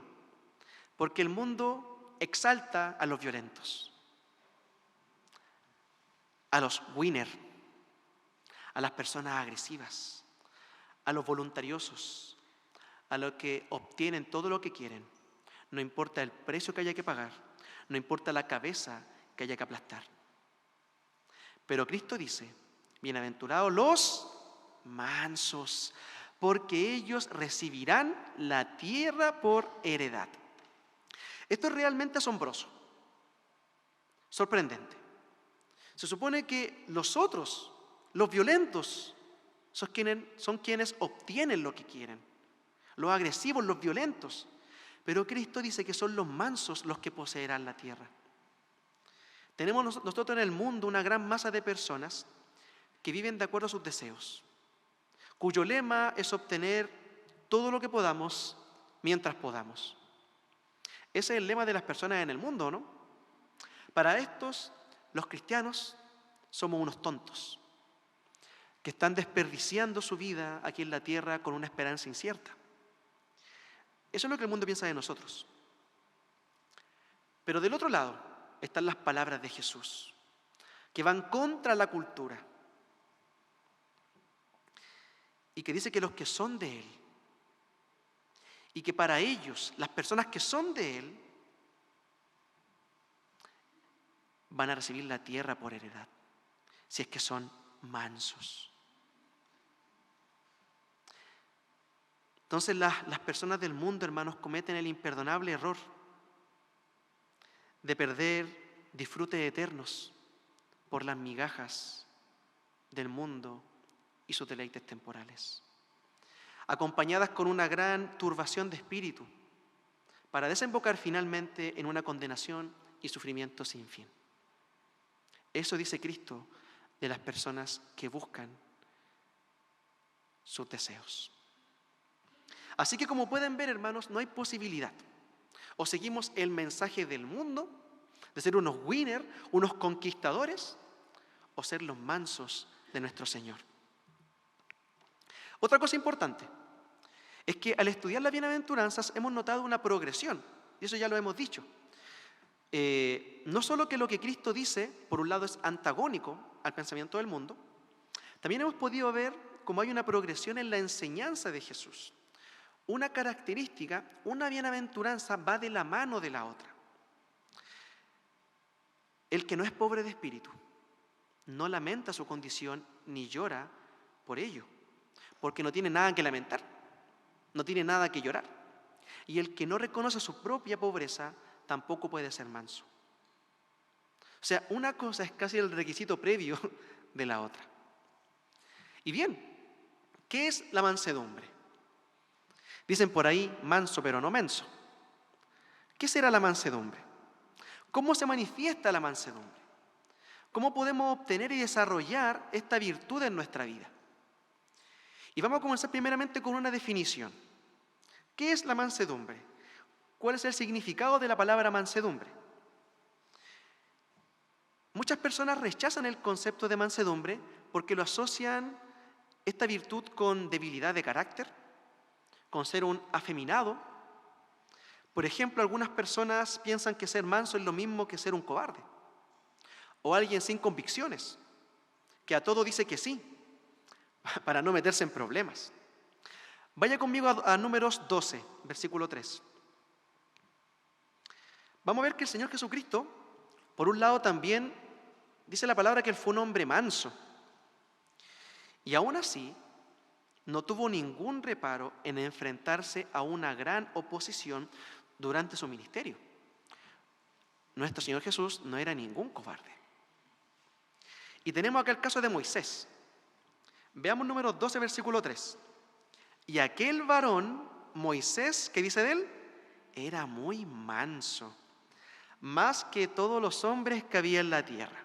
porque el mundo exalta a los violentos, a los winners, a las personas agresivas, a los voluntariosos, a los que obtienen todo lo que quieren. No importa el precio que haya que pagar, no importa la cabeza que haya que aplastar. Pero Cristo dice, bienaventurados los mansos, porque ellos recibirán la tierra por heredad. Esto es realmente asombroso, sorprendente. Se supone que los otros, los violentos, son quienes obtienen lo que quieren. Los agresivos, los violentos. Pero Cristo dice que son los mansos los que poseerán la tierra. Tenemos nosotros en el mundo una gran masa de personas que viven de acuerdo a sus deseos, cuyo lema es obtener todo lo que podamos mientras podamos. Ese es el lema de las personas en el mundo, ¿no? Para estos, los cristianos somos unos tontos que están desperdiciando su vida aquí en la tierra con una esperanza incierta. Eso es lo que el mundo piensa de nosotros. Pero del otro lado están las palabras de Jesús, que van contra la cultura y que dice que los que son de Él, y que para ellos, las personas que son de Él, van a recibir la tierra por heredad, si es que son mansos. Entonces las personas del mundo, hermanos, cometen el imperdonable error de perder disfrutes eternos por las migajas del mundo y sus deleites temporales, acompañadas con una gran turbación de espíritu, para desembocar finalmente en una condenación y sufrimiento sin fin. Eso dice Cristo de las personas que buscan sus deseos. Así que como pueden ver, hermanos, no hay posibilidad. O seguimos el mensaje del mundo, de ser unos winners, unos conquistadores, o ser los mansos de nuestro Señor. Otra cosa importante es que al estudiar las bienaventuranzas hemos notado una progresión, y eso ya lo hemos dicho. No solo que lo que Cristo dice, por un lado, es antagónico al pensamiento del mundo, también hemos podido ver cómo hay una progresión en la enseñanza de Jesús. Una característica, una bienaventuranza va de la mano de la otra. El que no es pobre de espíritu no lamenta su condición ni llora por ello, porque no tiene nada que lamentar, no tiene nada que llorar. Y el que no reconoce su propia pobreza tampoco puede ser manso. O sea, una cosa es casi el requisito previo de la otra. Y bien, ¿qué es la mansedumbre? Dicen por ahí, manso pero no menso. ¿Qué será la mansedumbre? ¿Cómo se manifiesta la mansedumbre? ¿Cómo podemos obtener y desarrollar esta virtud en nuestra vida? Y vamos a comenzar primeramente con una definición. ¿Qué es la mansedumbre? ¿Cuál es el significado de la palabra mansedumbre? Muchas personas rechazan el concepto de mansedumbre porque lo asocian esta virtud con debilidad de carácter, con ser un afeminado. Por ejemplo, algunas personas piensan que ser manso es lo mismo que ser un cobarde, o alguien sin convicciones, que a todo dice que sí, para no meterse en problemas. Vaya conmigo a Números 12, versículo 3. Vamos a ver que el Señor Jesucristo, por un lado también, dice la palabra que Él fue un hombre manso, y aún así no tuvo ningún reparo en enfrentarse a una gran oposición durante su ministerio. Nuestro Señor Jesús no era ningún cobarde. Y tenemos acá el caso de Moisés. Veamos Números 12, versículo 3. Y aquel varón, Moisés, ¿qué dice de él? Era muy manso, más que todos los hombres que había en la tierra.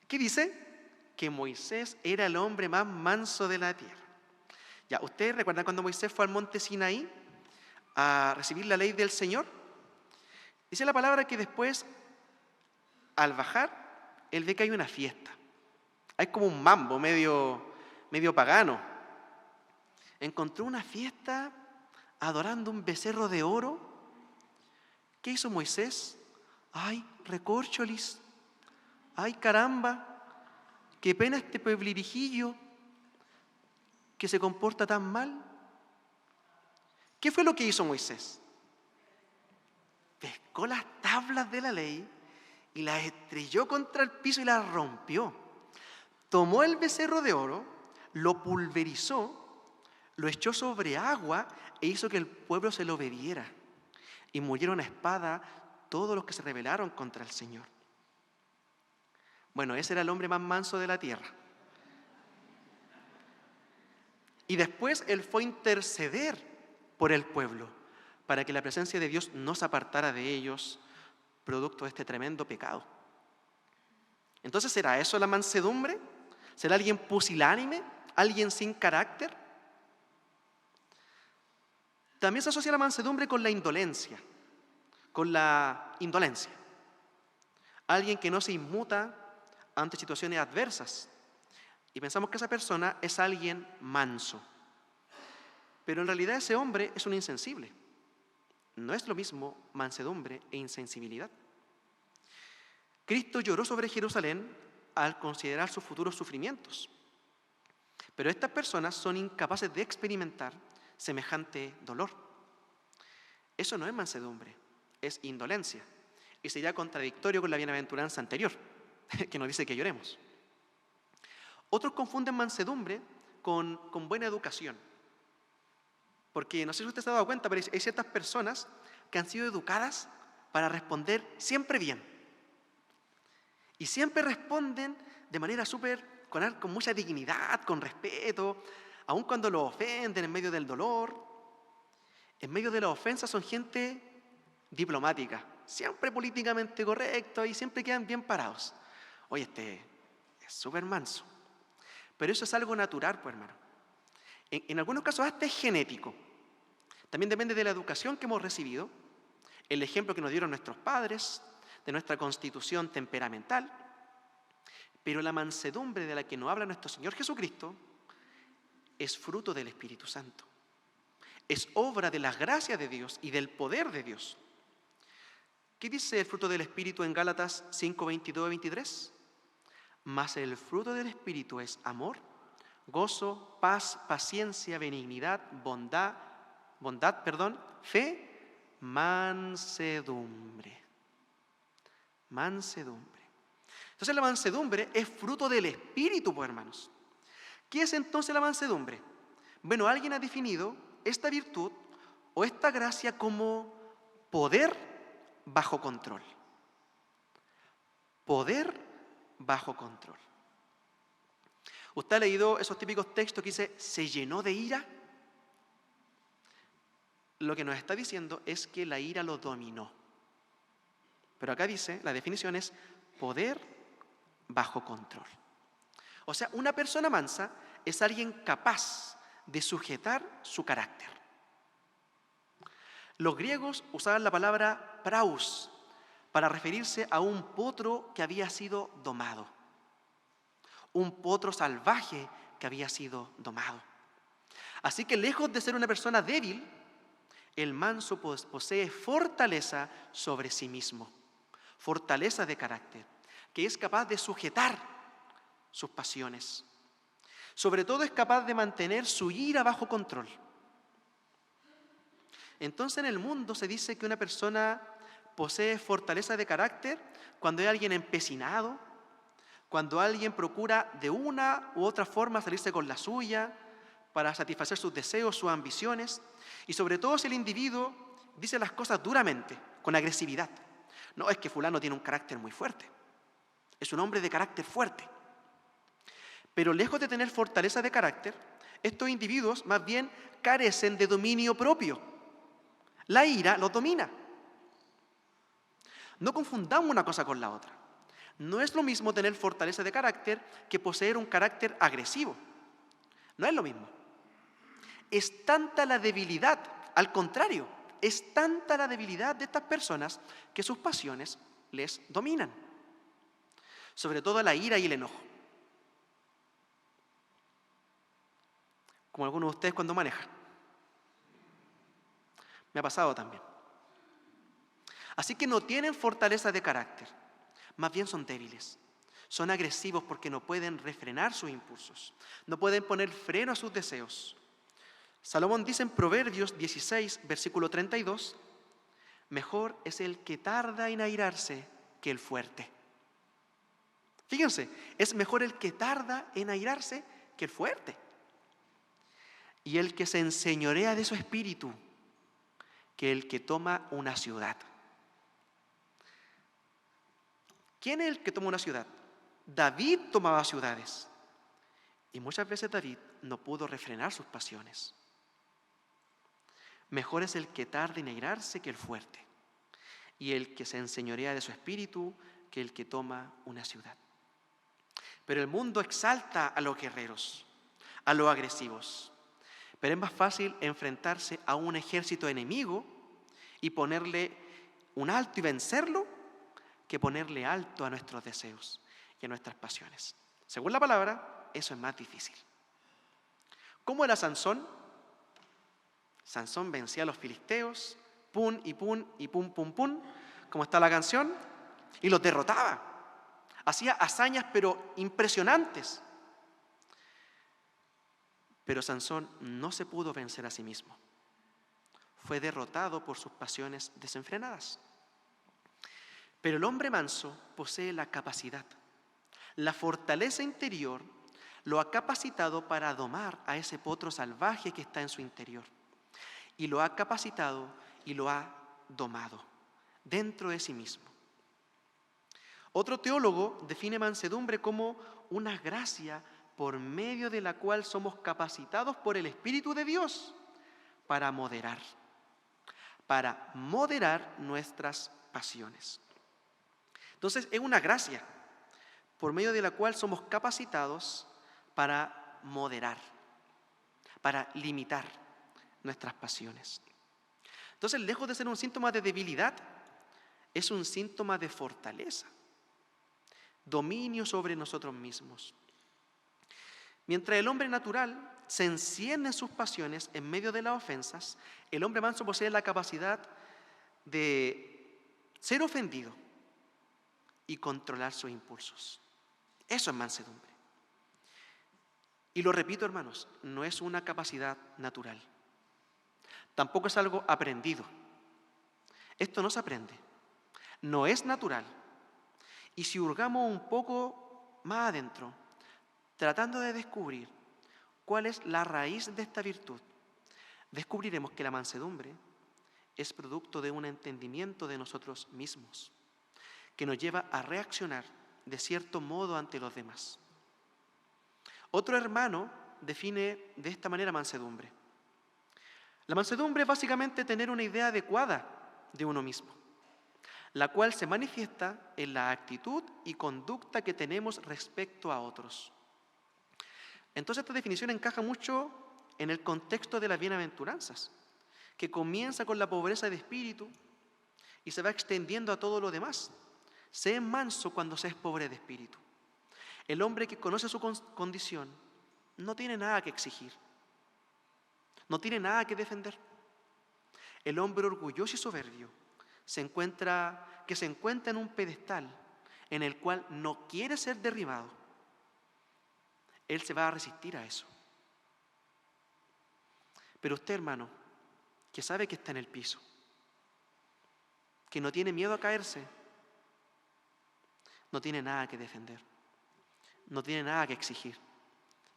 ¿Qué dice? Que Moisés era el hombre más manso de la tierra. Ya, ¿ustedes recuerdan cuando Moisés fue al monte Sinaí a recibir la ley del Señor? Dice la palabra que después, al bajar, él ve que hay una fiesta. Hay como un mambo medio pagano. Encontró una fiesta adorando un becerro de oro. ¿Qué hizo Moisés? ¡Ay, recórcholis! ¡Ay, caramba! ¡Qué pena este pueblirijillo que se comporta tan mal! ¿Qué fue lo que hizo Moisés? Pescó las tablas de la ley y las estrelló contra el piso y las rompió. Tomó el becerro de oro, lo pulverizó, lo echó sobre agua e hizo que el pueblo se lo bebiera. Y murieron a espada todos los que se rebelaron contra el Señor. Bueno, ese era el hombre más manso de la tierra. Y después él fue a interceder por el pueblo para que la presencia de Dios no se apartara de ellos, producto de este tremendo pecado. Entonces, ¿será eso la mansedumbre? ¿Será alguien pusilánime? ¿Alguien sin carácter? También se asocia la mansedumbre con la indolencia. Alguien que no se inmuta ante situaciones adversas. Y pensamos que esa persona es alguien manso. Pero en realidad ese hombre es un insensible. No es lo mismo mansedumbre e insensibilidad. Cristo lloró sobre Jerusalén al considerar sus futuros sufrimientos. Pero estas personas son incapaces de experimentar semejante dolor. Eso no es mansedumbre, es indolencia. Y sería contradictorio con la bienaventuranza anterior, que nos dice que lloremos. Otros confunden mansedumbre con buena educación. Porque no sé si usted se ha dado cuenta, pero hay ciertas personas que han sido educadas para responder siempre bien. Y siempre responden de manera con mucha dignidad, con respeto, aun cuando lo ofenden en medio del dolor. En medio de la ofensa son gente diplomática, siempre políticamente correcto y siempre quedan bien parados. Oye, este es súper manso. Pero eso es algo natural, pues, hermano. En algunos casos hasta es genético. También depende de la educación que hemos recibido, el ejemplo que nos dieron nuestros padres, de nuestra constitución temperamental. Pero la mansedumbre de la que nos habla nuestro Señor Jesucristo es fruto del Espíritu Santo. Es obra de las gracias de Dios y del poder de Dios. ¿Qué dice el fruto del Espíritu en Gálatas 5, 22 y 23? Mas el fruto del Espíritu es amor, gozo, paz, paciencia, benignidad, bondad, fe, mansedumbre. Mansedumbre. Entonces la mansedumbre es fruto del Espíritu, pues, hermanos. ¿Qué es entonces la mansedumbre? Bueno, alguien ha definido esta virtud o esta gracia como poder bajo control. Poder bajo control. ¿Usted ha leído esos típicos textos que dice, se llenó de ira? Lo que nos está diciendo es que la ira lo dominó. Pero acá dice, la definición es poder bajo control. O sea, una persona mansa es alguien capaz de sujetar su carácter. Los griegos usaban la palabra praus para referirse a un potro que había sido domado. Un potro salvaje que había sido domado. Así que lejos de ser una persona débil, el manso posee fortaleza sobre sí mismo, fortaleza de carácter, que es capaz de sujetar sus pasiones. Sobre todo es capaz de mantener su ira bajo control. Entonces en el mundo se dice que una persona posee fortaleza de carácter cuando hay alguien empecinado, cuando alguien procura de una u otra forma salirse con la suya para satisfacer sus deseos, sus ambiciones, y sobre todo si el individuo dice las cosas duramente, con agresividad. No, es que fulano tiene un carácter muy fuerte, es un hombre de carácter fuerte. Pero lejos de tener fortaleza de carácter, estos individuos más bien carecen de dominio propio. La ira los domina. No confundamos una cosa con la otra. No es lo mismo tener fortaleza de carácter que poseer un carácter agresivo. No es lo mismo. Es tanta la debilidad, al contrario, es tanta la debilidad de estas personas que sus pasiones les dominan. Sobre todo la ira y el enojo. Como algunos de ustedes cuando manejan. Me ha pasado también. Así que no tienen fortaleza de carácter, más bien son débiles. Son agresivos porque no pueden refrenar sus impulsos, no pueden poner freno a sus deseos. Salomón dice en Proverbios 16, versículo 32, mejor es el que tarda en airarse que el fuerte. Fíjense, es mejor el que tarda en airarse que el fuerte. Y el que se enseñorea de su espíritu que el que toma una ciudad. ¿Quién es el que toma una ciudad? David tomaba ciudades. Y muchas veces David no pudo refrenar sus pasiones. Mejor es el que tarda en airarse que el fuerte. Y el que se enseñorea de su espíritu que el que toma una ciudad. Pero el mundo exalta a los guerreros, a los agresivos. Pero es más fácil enfrentarse a un ejército enemigo y ponerle un alto y vencerlo que ponerle alto a nuestros deseos y a nuestras pasiones. Según la palabra, eso es más difícil. ¿Cómo era Sansón? Sansón vencía a los filisteos, pum y pum y pum pum pum, como está la canción, y los derrotaba. Hacía hazañas pero impresionantes. Pero Sansón no se pudo vencer a sí mismo. Fue derrotado por sus pasiones desenfrenadas. Pero el hombre manso posee la capacidad, la fortaleza interior lo ha capacitado para domar a ese potro salvaje que está en su interior. Y lo ha capacitado y lo ha domado dentro de sí mismo. Otro teólogo define mansedumbre como una gracia por medio de la cual somos capacitados por el Espíritu de Dios para moderar nuestras pasiones. Entonces, es una gracia por medio de la cual somos capacitados para moderar, para limitar nuestras pasiones. Entonces, lejos de ser un síntoma de debilidad, es un síntoma de fortaleza, dominio sobre nosotros mismos. Mientras el hombre natural se enciende en sus pasiones en medio de las ofensas, el hombre manso posee la capacidad de ser ofendido y controlar sus impulsos. Eso es mansedumbre. Y lo repito, hermanos, no es una capacidad natural. Tampoco es algo aprendido. Esto no se aprende. No es natural. Y si hurgamos un poco más adentro, tratando de descubrir cuál es la raíz de esta virtud, descubriremos que la mansedumbre es producto de un entendimiento de nosotros mismos, que nos lleva a reaccionar de cierto modo ante los demás. Otro hermano define de esta manera mansedumbre. La mansedumbre es básicamente tener una idea adecuada de uno mismo, la cual se manifiesta en la actitud y conducta que tenemos respecto a otros. Entonces esta definición encaja mucho en el contexto de las bienaventuranzas, que comienza con la pobreza de espíritu y se va extendiendo a todo lo demás. Sé manso cuando se es pobre de espíritu. El hombre que conoce su condición no tiene nada que exigir, no tiene nada que defender. El hombre orgulloso y soberbio se encuentra en un pedestal en el cual no quiere ser derribado. Él se va a resistir a eso. Pero usted, hermano, que sabe que está en el piso, que no tiene miedo a caerse, no tiene nada que defender, no tiene nada que exigir.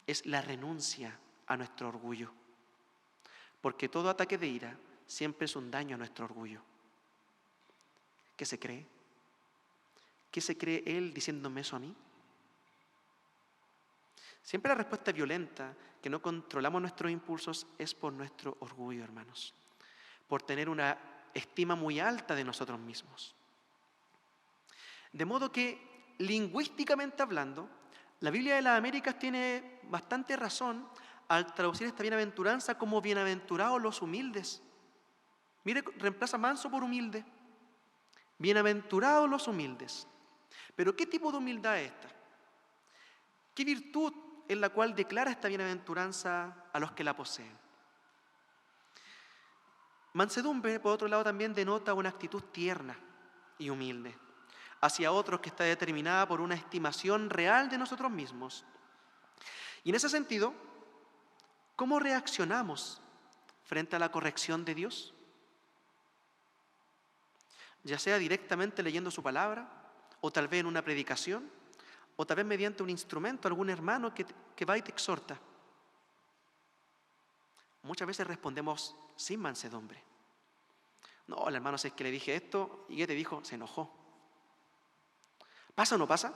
Es la renuncia a nuestro orgullo. Porque todo ataque de ira siempre es un daño a nuestro orgullo. ¿Qué se cree? ¿Qué se cree él diciéndome eso a mí? Siempre la respuesta violenta, que no controlamos nuestros impulsos, es por nuestro orgullo, hermanos. Por tener una estima muy alta de nosotros mismos. De modo que, lingüísticamente hablando, la Biblia de las Américas tiene bastante razón al traducir esta bienaventuranza como bienaventurados los humildes. Mire, reemplaza manso por humilde. Bienaventurados los humildes. Pero ¿qué tipo de humildad es esta? ¿Qué virtud es la cual declara esta bienaventuranza a los que la poseen? Mansedumbre, por otro lado, también denota una actitud tierna y humilde hacia otros, que está determinada por una estimación real de nosotros mismos. Y en ese sentido, ¿cómo reaccionamos frente a la corrección de Dios? Ya sea directamente leyendo su palabra, o tal vez en una predicación, o tal vez mediante un instrumento, algún hermano que va y te exhorta. Muchas veces respondemos sin mansedumbre. No, el hermano, si es que le dije esto, ¿y qué te dijo? Se enojó. ¿Pasa o no pasa?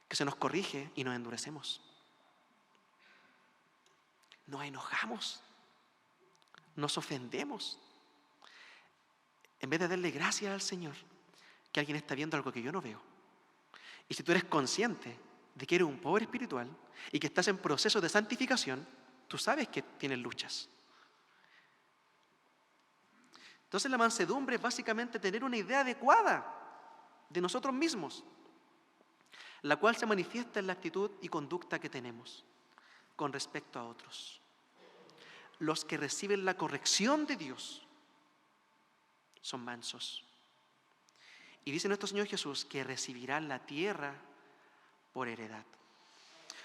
Que se nos corrige y nos endurecemos. Nos enojamos, nos ofendemos. En vez de darle gracias al Señor, que alguien está viendo algo que yo no veo. Y si tú eres consciente de que eres un pobre espiritual y que estás en proceso de santificación, tú sabes que tienes luchas. Entonces la mansedumbre es básicamente tener una idea adecuada de nosotros mismos, la cual se manifiesta en la actitud y conducta que tenemos con respecto a otros. Los que reciben la corrección de Dios son mansos. Y dice nuestro Señor Jesús que recibirán la tierra por heredad.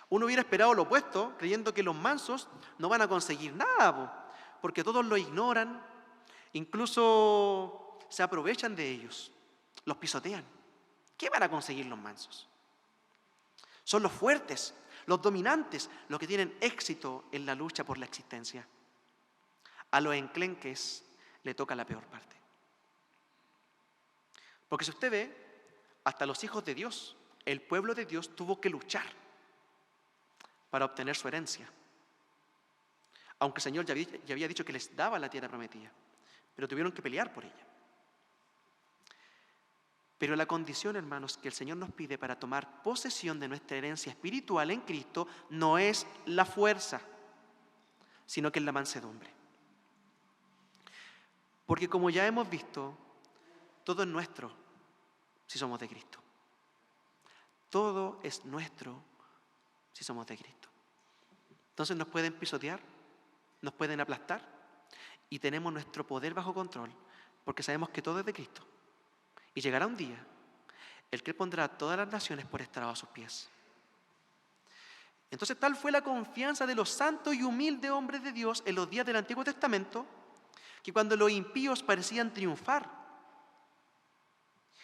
Uno hubiera esperado lo opuesto, creyendo que los mansos no van a conseguir nada, porque todos lo ignoran, incluso se aprovechan de ellos, los pisotean. ¿Qué van a conseguir los mansos? Son los fuertes, los dominantes, los que tienen éxito en la lucha por la existencia. A los enclenques le toca la peor parte. Porque si usted ve, hasta los hijos de Dios, el pueblo de Dios tuvo que luchar para obtener su herencia. Aunque el Señor ya había dicho que les daba la tierra prometida, pero tuvieron que pelear por ella. Pero la condición, hermanos, que el Señor nos pide para tomar posesión de nuestra herencia espiritual en Cristo no es la fuerza, sino que es la mansedumbre. Porque como ya hemos visto, todo es nuestro si somos de Cristo. Todo es nuestro si somos de Cristo. Entonces nos pueden pisotear, nos pueden aplastar y tenemos nuestro poder bajo control porque sabemos que todo es de Cristo. Y llegará un día el que pondrá a todas las naciones por estrado a sus pies. Entonces tal fue la confianza de los santos y humildes hombres de Dios en los días del Antiguo Testamento, que cuando los impíos parecían triunfar,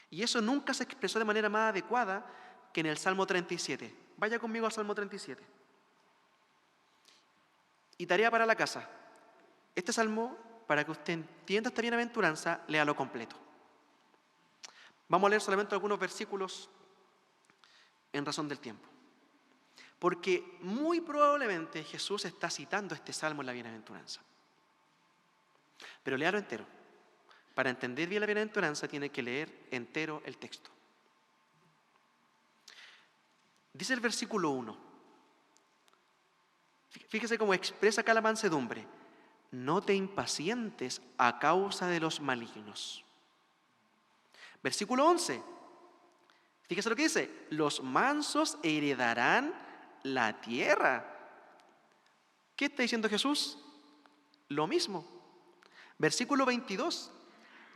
y eso nunca se expresó de manera más adecuada que en el Salmo 37. Vaya conmigo al Salmo 37. Y tarea para la casa. Este salmo, para que usted entienda esta bienaventuranza, léalo completo. Vamos a leer solamente algunos versículos en razón del tiempo. Porque muy probablemente Jesús está citando este salmo en la bienaventuranza. Pero léalo entero. Para entender bien la bienaventuranza tiene que leer entero el texto. Dice el versículo 1. Fíjese cómo expresa acá la mansedumbre. No te impacientes a causa de los malignos. Versículo 11. Fíjese lo que dice. Los mansos heredarán la tierra. ¿Qué está diciendo Jesús? Lo mismo. Versículo 22.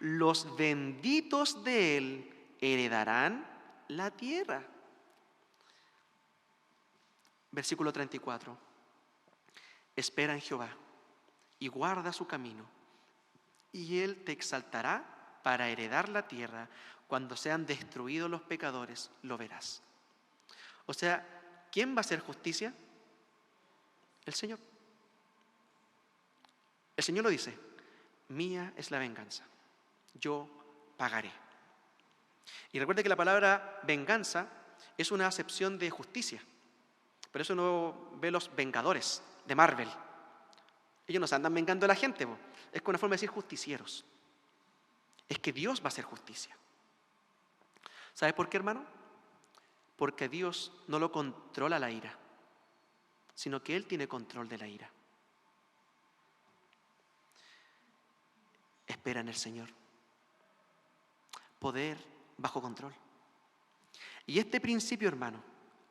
Los benditos de él heredarán la tierra. Versículo 34. Espera en Jehová y guarda su camino, y él te exaltará para heredar la tierra. Cuando sean destruidos los pecadores, lo verás. O sea, ¿quién va a hacer justicia? El Señor. El Señor lo dice: mía es la venganza, yo pagaré. Y recuerde que la palabra venganza es una acepción de justicia. Por eso uno ve los Vengadores de Marvel. Ellos no se andan vengando a la gente, es con una forma de decir justicieros. Es que Dios va a hacer justicia. ¿Sabe por qué, hermano? Porque Dios no lo controla la ira, sino que Él tiene control de la ira. Espera en el Señor. Poder bajo control. Y este principio, hermano,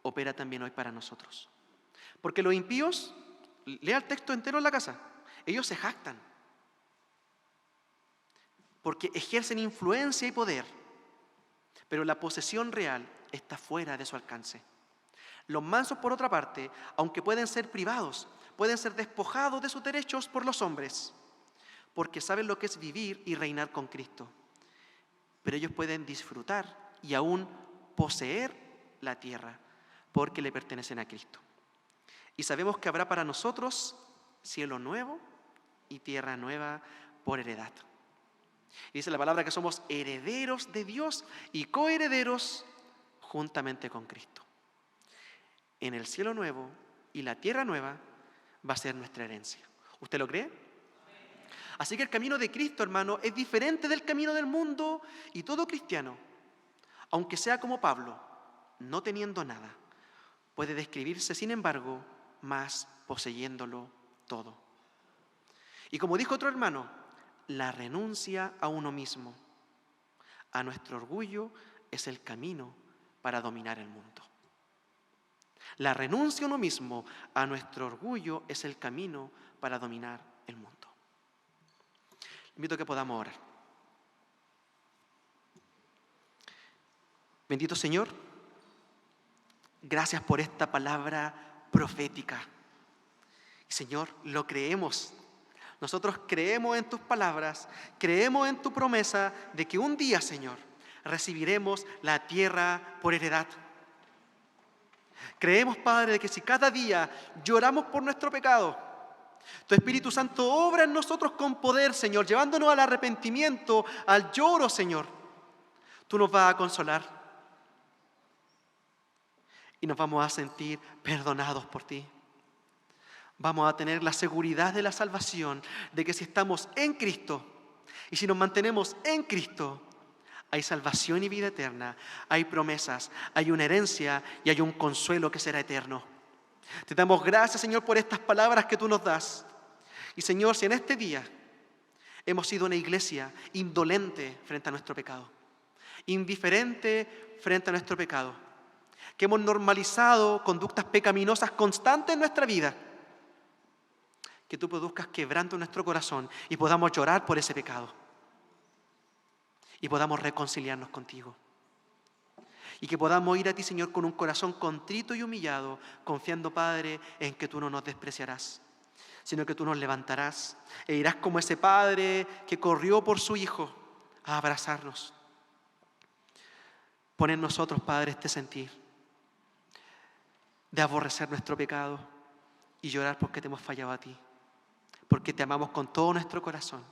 opera también hoy para nosotros. Porque los impíos, lea el texto entero en la casa, ellos se jactan. Porque ejercen influencia y poder, pero la posesión real está fuera de su alcance. Los mansos, por otra parte, aunque pueden ser privados, pueden ser despojados de sus derechos por los hombres, porque saben lo que es vivir y reinar con Cristo. Pero ellos pueden disfrutar y aún poseer la tierra, porque le pertenecen a Cristo. Y sabemos que habrá para nosotros cielo nuevo y tierra nueva por heredad. Y dice la palabra que somos herederos de Dios y coherederos juntamente con Cristo. En el cielo nuevo y la tierra nueva va a ser nuestra herencia. ¿Usted lo cree? Así que el camino de Cristo, hermano, es diferente del camino del mundo, y todo cristiano, aunque sea como Pablo, no teniendo nada, puede describirse, sin embargo, más poseyéndolo todo. Y como dijo otro hermano, la renuncia a uno mismo, a nuestro orgullo, es el camino para dominar el mundo. La renuncia a uno mismo, a nuestro orgullo, es el camino para dominar el mundo. Invito a que podamos orar. Bendito Señor, gracias por esta palabra profética. Señor, lo creemos. Nosotros creemos en tus palabras, creemos en tu promesa de que un día, Señor, recibiremos la tierra por heredad. Creemos, Padre, de que si cada día lloramos por nuestro pecado, tu Espíritu Santo obra en nosotros con poder, Señor, llevándonos al arrepentimiento, al lloro, Señor. Tú nos vas a consolar y nos vamos a sentir perdonados por ti. Vamos a tener la seguridad de la salvación, de que si estamos en Cristo y si nos mantenemos en Cristo, hay salvación y vida eterna, hay promesas, hay una herencia y hay un consuelo que será eterno. Te damos gracias, Señor, por estas palabras que tú nos das. Y, Señor, si en este día hemos sido una iglesia indolente frente a nuestro pecado, indiferente frente a nuestro pecado, que hemos normalizado conductas pecaminosas constantes en nuestra vida, que tú produzcas quebranto en nuestro corazón y podamos llorar por ese pecado y podamos reconciliarnos contigo. Y que podamos ir a ti, Señor, con un corazón contrito y humillado, confiando, Padre, en que tú no nos despreciarás, sino que tú nos levantarás e irás como ese padre que corrió por su hijo a abrazarnos. Pon en nosotros, Padre, este sentir de aborrecer nuestro pecado y llorar porque te hemos fallado a ti, porque te amamos con todo nuestro corazón.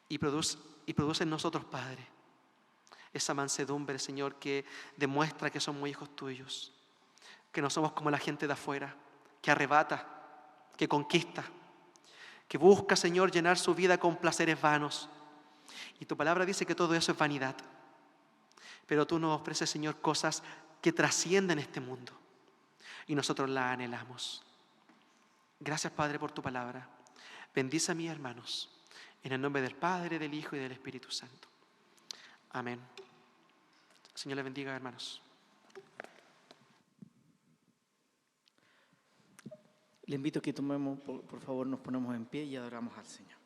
Y produce en nosotros, Padre, esa mansedumbre, Señor, que demuestra que somos hijos tuyos, que no somos como la gente de afuera, que arrebata, que conquista, que busca, Señor, llenar su vida con placeres vanos. Y tu palabra dice que todo eso es vanidad. Pero tú nos ofreces, Señor, cosas que trascienden este mundo y nosotros las anhelamos. Gracias, Padre, por tu palabra. Bendice a mis hermanos. En el nombre del Padre, del Hijo y del Espíritu Santo. Amén. Señor les bendiga, hermanos. Le invito a que tomemos, por favor, nos ponemos en pie y adoramos al Señor.